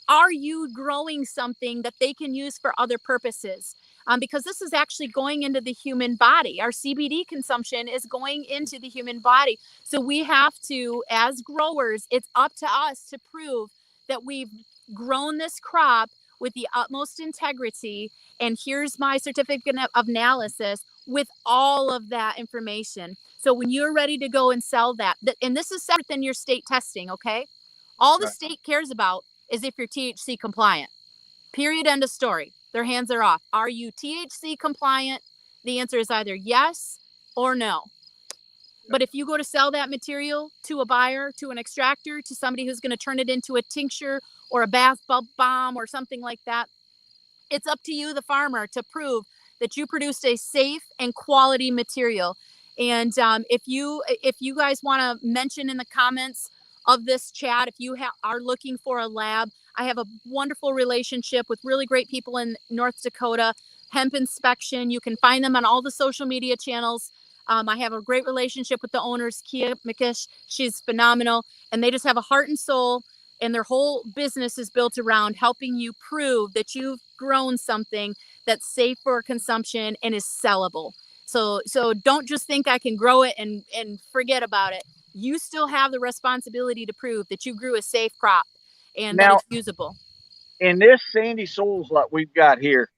Are you growing something that they can use for other purposes? Because this is actually going into the human body. Our CBD consumption is going into the human body. So we have to, as growers, it's up to us to prove that we've grown this crop with the utmost integrity. And here's my certificate of analysis with all of that information. So when you're ready to go and sell that, and this is separate than your state testing, okay? All the state cares about is if you're THC compliant. Period. End of story. Their hands are off. Are you THC compliant? The answer is either yes or no. But if you go to sell that material to a buyer, to an extractor, to somebody who's going to turn it into a tincture or a bath bomb or something like that, it's up to you, the farmer, to prove that you produced a safe and quality material. And if you guys want to mention in the comments of this chat, if you are looking for a lab, I have a wonderful relationship with really great people in North Dakota. Hemp Inspection. You can find them on all the social media channels. I have a great relationship with the owners, Kia Mikish. She's phenomenal. And they just have a heart and soul. And their whole business is built around helping you prove that you've grown something that's safe for consumption and is sellable. So don't just think I can grow it and forget about it. You still have the responsibility to prove that you grew a safe crop and that it's usable. In this sandy soils like we've got here,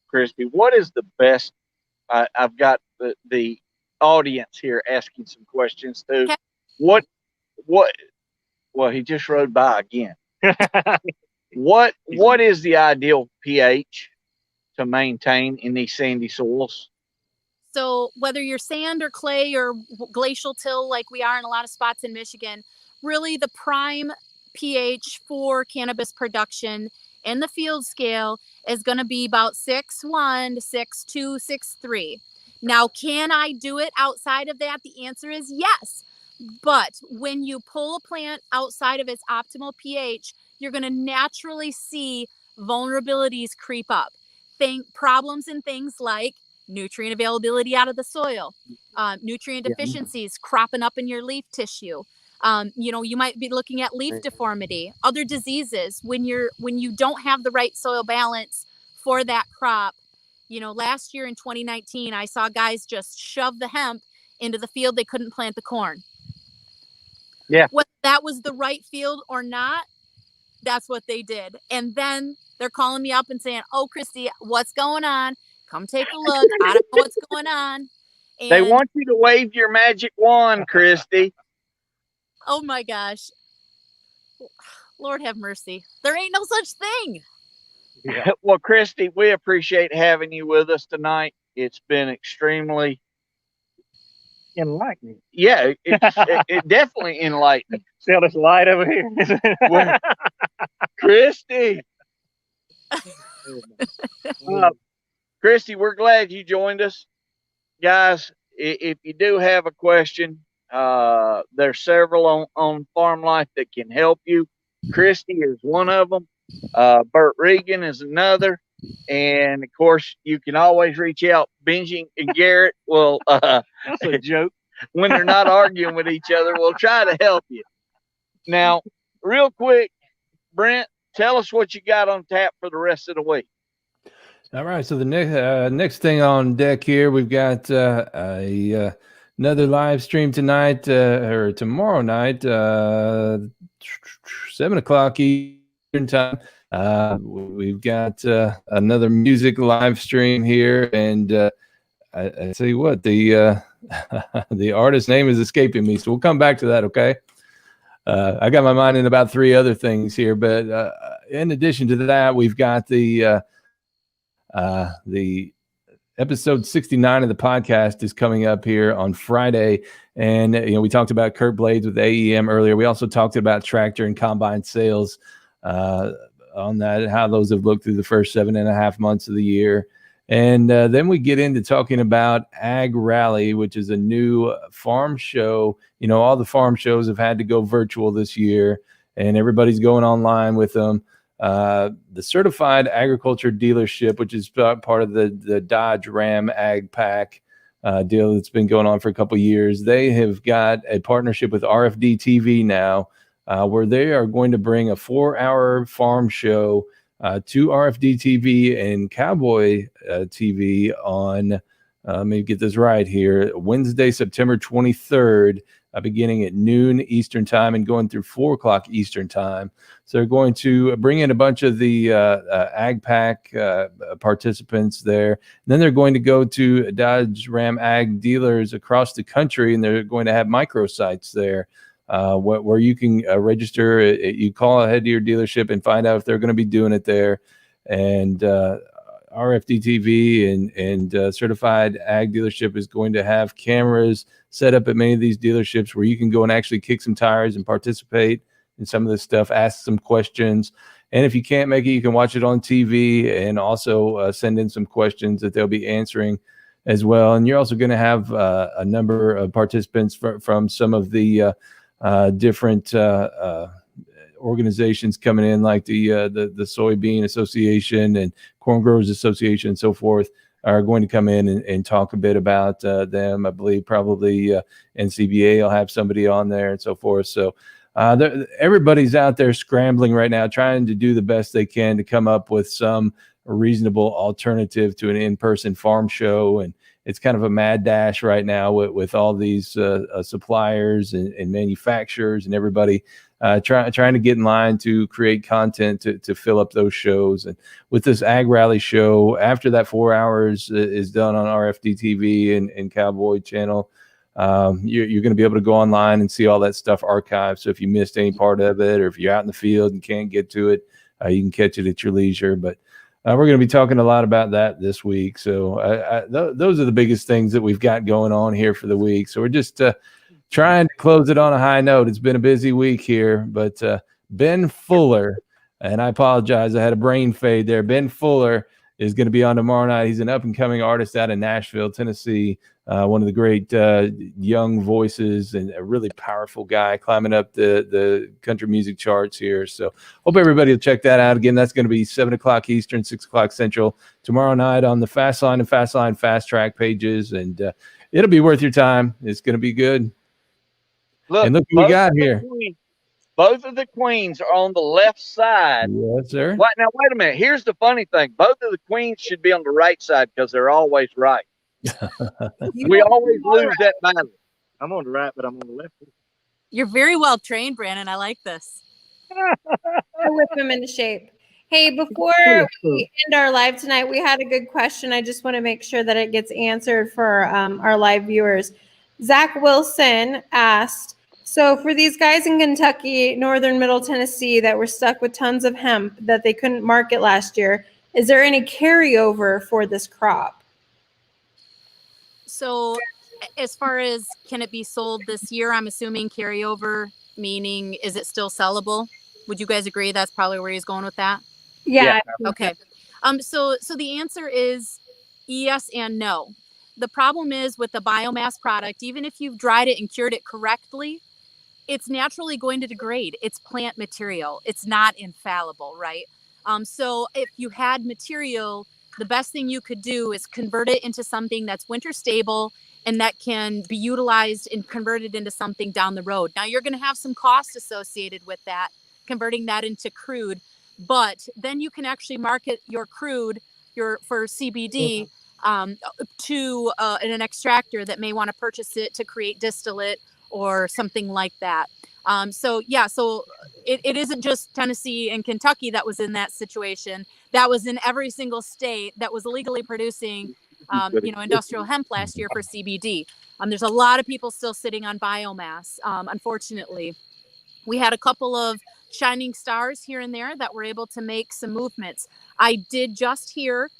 Christie, what is the best? I've got the audience here asking some questions too. Okay. What? Well, he just rode by again. What is the ideal pH to maintain in these sandy soils? So whether you're sand or clay or glacial till like we are in a lot of spots in Michigan, really the prime pH for cannabis production in the field scale is going to be about 6.1 to 6.2, 6.3. Now, can I do it outside of that? The answer is yes. But when you pull a plant outside of its optimal pH, you're going to naturally see vulnerabilities creep up. Problems in things like nutrient availability out of the soil, nutrient deficiencies cropping up in your leaf tissue. You might be looking at leaf deformity, other diseases when you don't have the right soil balance for that crop. Last year in 2019, I saw guys just shove the hemp into the field. They couldn't plant the corn. Yeah. Whether that was the right field or not, that's what they did. And then they're calling me up and saying, "Oh, Christie, what's going on? Come take a look. I don't know what's going on." And They want you to wave your magic wand, Christie. oh my gosh. Lord have mercy. There ain't no such thing. Yeah. Well, Christie, we appreciate having you with us tonight. It's been extremely Enlightening. Yeah, it definitely enlightening. See all this light over here? Christie. Christie, we're glad you joined us. Guys, if you do have a question, there's several on Farm Life that can help you. Christie is one of them. Bert Regan is another. And of course, you can always reach out. Benji and Garrett will, That's a joke. when they're not arguing with each other, we'll try to help you. Now, real quick, Brent, tell us what you got on tap for the rest of the week. All right. So the next thing on deck here, we've got another live stream tonight or tomorrow night, 7:00 Eastern time. We've got another music live stream here, and I tell you what, the the artist name is escaping me, so we'll come back to that. Okay. I got my mind in about 3 other things here, but in addition to that, we've got the episode 69 of the podcast is coming up here on Friday. And, we talked about Kurt Blades with AEM earlier. We also talked about tractor and combine sales on that, how those have looked through the first 7.5 months of the year. And then we get into talking about Ag Rally, which is a new farm show. All the farm shows have had to go virtual this year, and everybody's going online with them. The Certified Agriculture Dealership, which is part of the Dodge Ram Ag Pack deal that's been going on for a couple of years. They have got a partnership with RFD TV now, where they are going to bring a 4-hour farm show to RFD TV and Cowboy TV on, let me get this right here, Wednesday, September 23rd, beginning at noon Eastern time and going through 4:00 Eastern time. So they're going to bring in a bunch of the Ag Pack participants there. And then they're going to go to Dodge Ram Ag dealers across the country, and they're going to have microsites there where you can register. You call ahead to your dealership and find out if they're going to be doing it there. And RFD TV and Certified Ag Dealership is going to have cameras set up at many of these dealerships where you can go and actually kick some tires and participate in some of this stuff, ask some questions. And if you can't make it, you can watch it on TV and also send in some questions that they'll be answering as well. And you're also going to have a number of participants from some of the different organizations coming in, like the Soybean Association and Corn Growers Association and so forth, are going to come in and talk a bit about them. I believe probably NCBA will have somebody on there and so forth. So everybody's out there scrambling right now, trying to do the best they can to come up with some reasonable alternative to an in-person farm show. And it's kind of a mad dash right now with all these suppliers and manufacturers and everybody trying to get in line to create content to fill up those shows. And with this Ag Rally show, after that 4 hours is done on RFD TV and Cowboy Channel, you're going to be able to go online and see all that stuff archived. So if you missed any part of it, or if you're out in the field and can't get to it, you can catch it at your leisure. But we're going to be talking a lot about that this week. So those are the biggest things that we've got going on here for the week. So we're just trying to close it on a high note. It's been a busy week here, but Ben Fuller, and I apologize, I had a brain fade there. Ben Fuller is going to be on tomorrow night. He's an up-and-coming artist out of Nashville, Tennessee, one of the great young voices and a really powerful guy climbing up the country music charts here. So hope everybody will check that out. Again, that's going to be 7 o'clock Eastern, 6 o'clock Central tomorrow night on the Fastline and Fastline Fast Track pages, and it'll be worth your time. It's going to be good. Look, and look what we got here. Both of the queens are on the left side. Yes, sir. What, now, wait a minute. Here's the funny thing. Both of the queens should be on the right side because they're always right. We always lose that battle. I'm on the right, but I'm on the left. You're very well trained, Brannon. I like this. I whip him into shape. Hey, before we end our live tonight, we had a good question. I just want to make sure that it gets answered for our live viewers. Zach Wilson asked, so for these guys in Kentucky, northern middle Tennessee that were stuck with tons of hemp that they couldn't market last year, is there any carryover for this crop? So as far as can it be sold this year, I'm assuming carryover, meaning is it still sellable? Would you guys agree that's probably where he's going with that? Yeah. Okay. So the answer is yes and no. The problem is with the biomass product, even if you've dried it and cured it correctly, it's naturally going to degrade. It's plant material. It's not infallible, right? So if you had material, the best thing you could do is convert it into something that's winter stable and that can be utilized and converted into something down the road. Now you're going to have some cost associated with that, converting that into crude, but then you can actually market your crude for CBD to an extractor that may want to purchase it to create distillate or something like that. So it isn't just Tennessee and Kentucky that was in that situation. That was in every single state that was illegally producing, industrial hemp last year for CBD. There's a lot of people still sitting on biomass. Unfortunately, we had a couple of shining stars here and there that were able to make some movements. I did just hear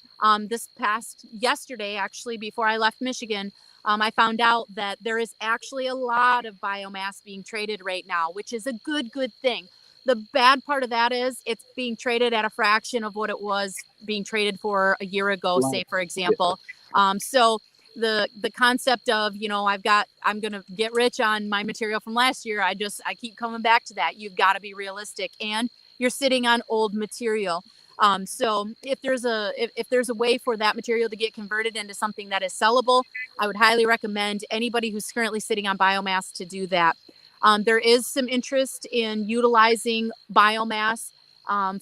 this past yesterday, actually, before I left Michigan, I found out that there is actually a lot of biomass being traded right now, which is a good thing. The bad part of that is it's being traded at a fraction of what it was being traded for a year ago, say, for example. So the concept of, I'm going to get rich on my material from last year. I keep coming back to that. You've got to be realistic, and you're sitting on old material. So if there's a way for that material to get converted into something that is sellable, I would highly recommend anybody who's currently sitting on biomass to do that. There is some interest in utilizing biomass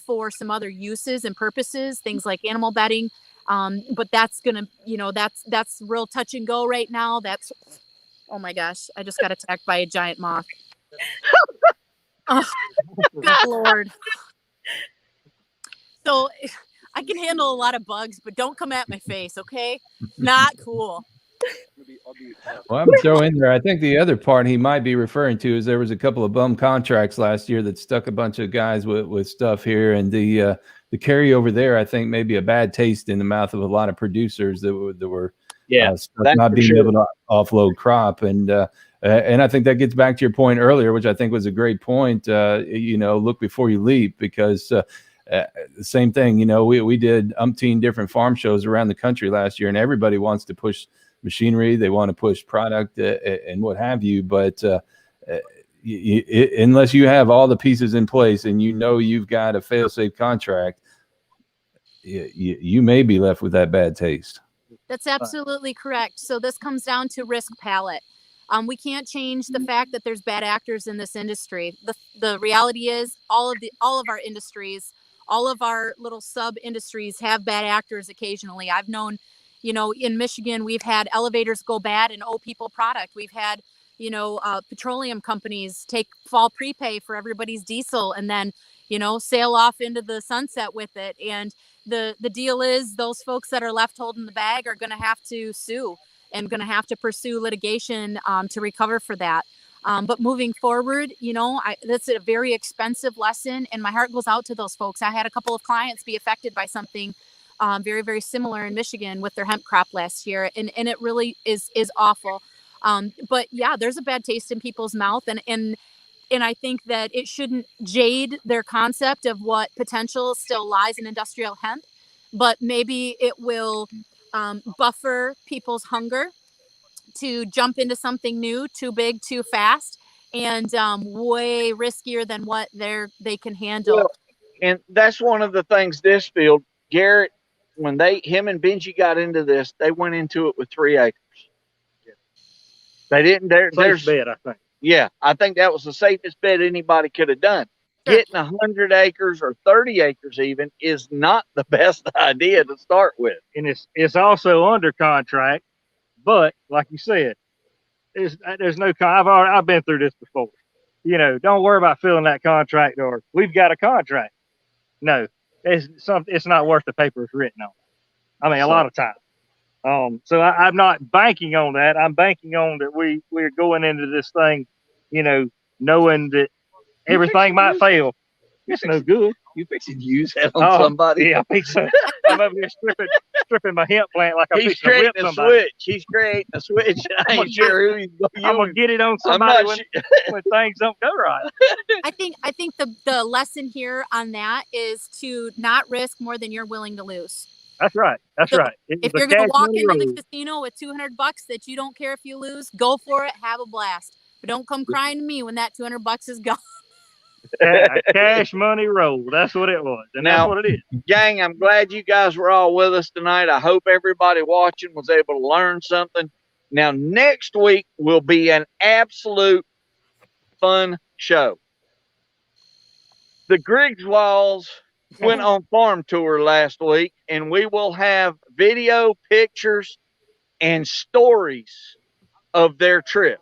for some other uses and purposes, things like animal bedding. But that's gonna, that's real touch and go right now. Oh my gosh, I just got attacked by a giant moth. Oh, good Lord. So I can handle a lot of bugs, but don't come at my face, okay? Not cool. Well, I'm throw in there. I think the other part he might be referring to is there was a couple of bum contracts last year that stuck a bunch of guys with stuff here, and the carryover there, I think, maybe a bad taste in the mouth of a lot of producers that were not being able to offload crop, and I think that gets back to your point earlier, which I think was a great point. Look before you leap, because the same thing. We did umpteen different farm shows around the country last year, and everybody wants to push machinery, they want to push product and what have you, but unless you have all the pieces in place and you've got a fail-safe contract, you may be left with that bad taste. That's absolutely correct. So this comes down to risk palette. We can't change the fact that there's bad actors in this industry. The reality is all of our industries, all of our little sub industries have bad actors occasionally. I've known, in Michigan, we've had elevators go bad and owe people product. We've had, petroleum companies take fall prepay for everybody's diesel and then, sail off into the sunset with it. And the deal is those folks that are left holding the bag are going to have to sue and going to have to pursue litigation to recover for that. But moving forward, that's a very expensive lesson. And my heart goes out to those folks. I had a couple of clients be affected by something very, very similar in Michigan with their hemp crop last year. And it really is awful. But yeah, there's a bad taste in people's mouth. And I think that it shouldn't jade their concept of what potential still lies in industrial hemp. but maybe it will buffer people's hunger to jump into something new, too big, too fast, and way riskier than what they can handle. Well, and that's one of the things this field, Garrett, when him and Benji got into this, they went into it with 3 acres. They didn't. There's bet, I think. Yeah, I think that was the safest bet anybody could have done. Sure. Getting 100 acres or 30 acres even is not the best idea to start with. And it's also under contract, but like you said, there's no I've been through this before. You know, don't worry about filling that contract, or we've got a contract. No, it's not worth the paper it's written on. I mean, a lot of times. So I'm not banking on that. I'm banking on that we're going into this thing, you know, knowing that everything might fail. It's no good. You fixing to use that on somebody? Yeah, I think so. I'm over here stripping my hemp plant like I'm He's fixing to whip creating a somebody. switch. He's creating a switch. I ain't sure who he's going to use. I'm gonna get it on somebody when things don't go right. I think the lesson here on that is to not risk more than you're willing to lose. That's right. That's right. If you're going to walk into the casino with $200 that you don't care if you lose, go for it. Have a blast. But don't come crying to me when that $200 is gone. Cash money roll. That's what it was. And that's what it is. Gang, I'm glad you guys were all with us tonight. I hope everybody watching was able to learn something. Now, next week will be an absolute fun show. The Griggs Laws went on farm tour last week, and we will have video, pictures, and stories of their trip.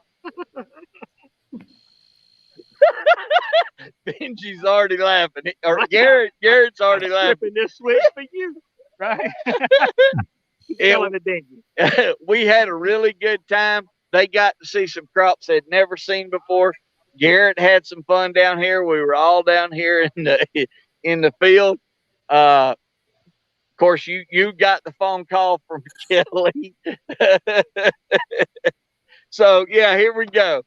Benji's already laughing. Or Garrett's already laughing. This switch for you, right? We had a really good time. They got to see some crops they'd never seen before. Garrett had some fun down here. We were all down here in the field. Of course, you got the phone call from Kelly. So yeah, here we go.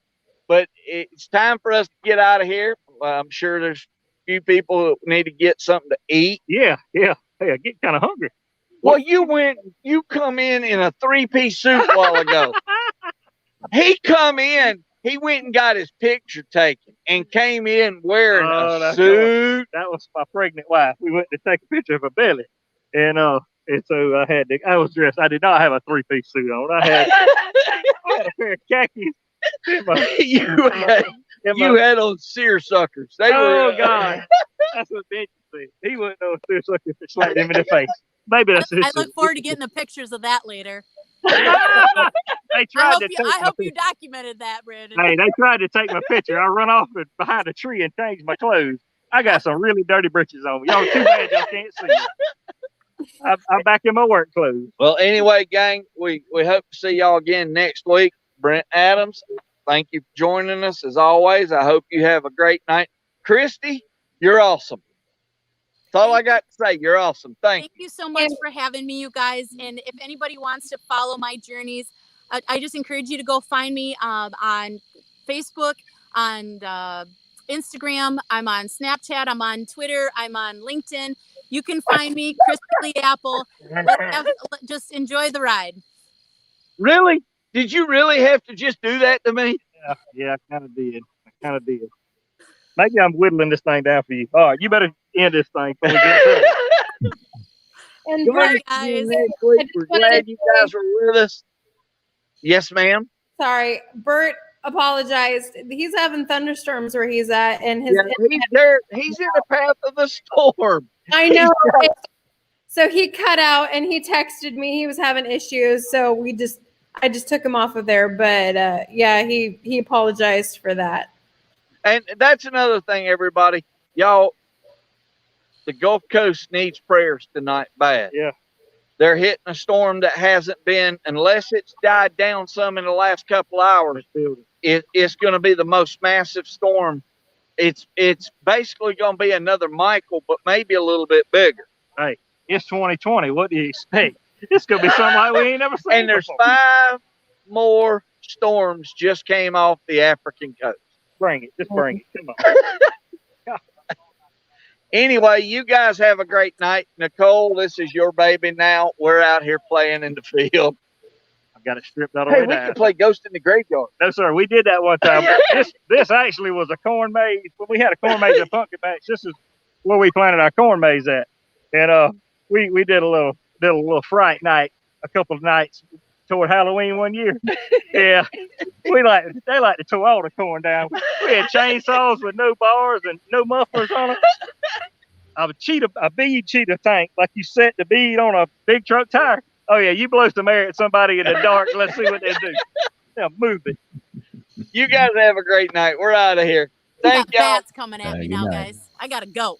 But it's time for us to get out of here. I'm sure there's a few people that need to get something to eat. Yeah. Hey, I get kind of hungry. Well, you come in a 3-piece suit a while ago. He come in, he went and got his picture taken and came in wearing a suit. That was my pregnant wife. We went to take a picture of her belly. And so I was dressed. I did not have a 3-piece suit on. I had a pair of khakis. You had on seersuckers. God. That's what Benji said. He wouldn't know if seersuckers if it slapped him in the face. Maybe that's I look forward to getting the pictures of that later. I hope you documented that, Brandon. Hey, they tried to take my picture. I run off behind a tree and change my clothes. I got some really dirty britches on. Y'all too bad y'all can't see me. I'm back in my work clothes. Well, anyway, gang, we hope to see y'all again next week. Brent Adams, thank you for joining us as always. I hope you have a great night. Christie, you're awesome. That's all I got to say. You're awesome. Thank you so much for having me, you guys. And if anybody wants to follow my journeys, I just encourage you to go find me on Facebook, on Instagram. I'm on Snapchat. I'm on Twitter. I'm on LinkedIn. You can find me, Christie Apple. Just enjoy the ride. Really? Did you really have to just do that to me? Yeah, I kind of did. Maybe I'm whittling this thing down for you. All right, you better end this thing before we get through. And Bert, guys, we're glad you guys were with us. Yes, ma'am. Sorry, Bert apologized. He's having thunderstorms where he's at, and he's there. He's in the path of the storm. I know. So he cut out and he texted me. He was having issues, so I just took him off of there. But yeah, he apologized for that. And that's another thing, everybody. Y'all, the Gulf Coast needs prayers tonight bad. Yeah. They're hitting a storm that hasn't been, unless it's died down some in the last couple hours, it's going to be the most massive storm. It's basically going to be another Michael, but maybe a little bit bigger. Hey, it's 2020. What do you expect? It's going to be something like we ain't never seen And there's before. 5 more storms just came off the African coast. Bring it. Just bring it. Come on. Anyway, you guys have a great night. Nicole, this is your baby now. We're out here playing in the field. I've got it stripped all the Hey, way we down. can play Ghost in the Graveyard. No, sir. We did that one time. This actually was a corn maze. When we had a corn maze and pumpkin patch, this is where we planted our corn maze at. And we did a little fright night a couple of nights toward Halloween one year. Yeah, they like to tow all the corn down. We had chainsaws with no bars and no mufflers on them. A bead cheetah tank, like you set the bead on a big truck tire. Oh yeah, you blow some air at somebody in the dark. Let's see what they do. They'll move it. You guys have a great night. We're out of here. Thank we got y'all. bats coming at me now, guys. I gotta go.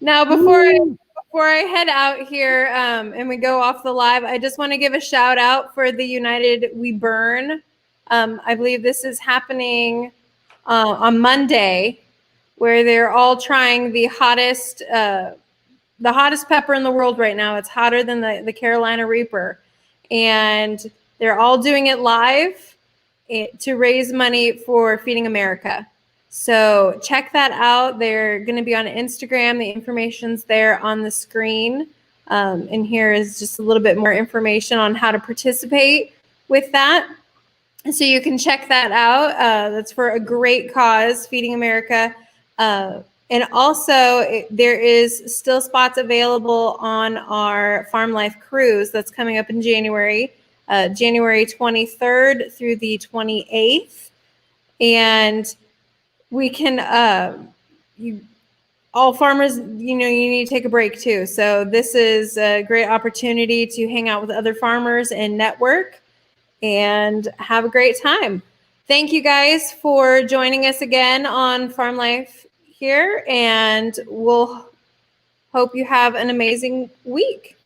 Now, before I head out here and we go off the live, I just want to give a shout out for the United We Burn. I believe this is happening on Monday, where they're all trying the hottest pepper in the world right now. It's hotter than the Carolina Reaper, and they're all doing it live to raise money for Feeding America. So check that out. They're going to be on Instagram. The information's there on the screen. And here is just a little bit more information on how to participate with that. So you can check that out. That's for a great cause, Feeding America. And also, there is still spots available on our Farm Life Cruise that's coming up in January, January 23rd through the 28th. And we can, all farmers, you need to take a break too. So this is a great opportunity to hang out with other farmers and network and have a great time. Thank you guys for joining us again on Farm Life here, and we'll hope you have an amazing week.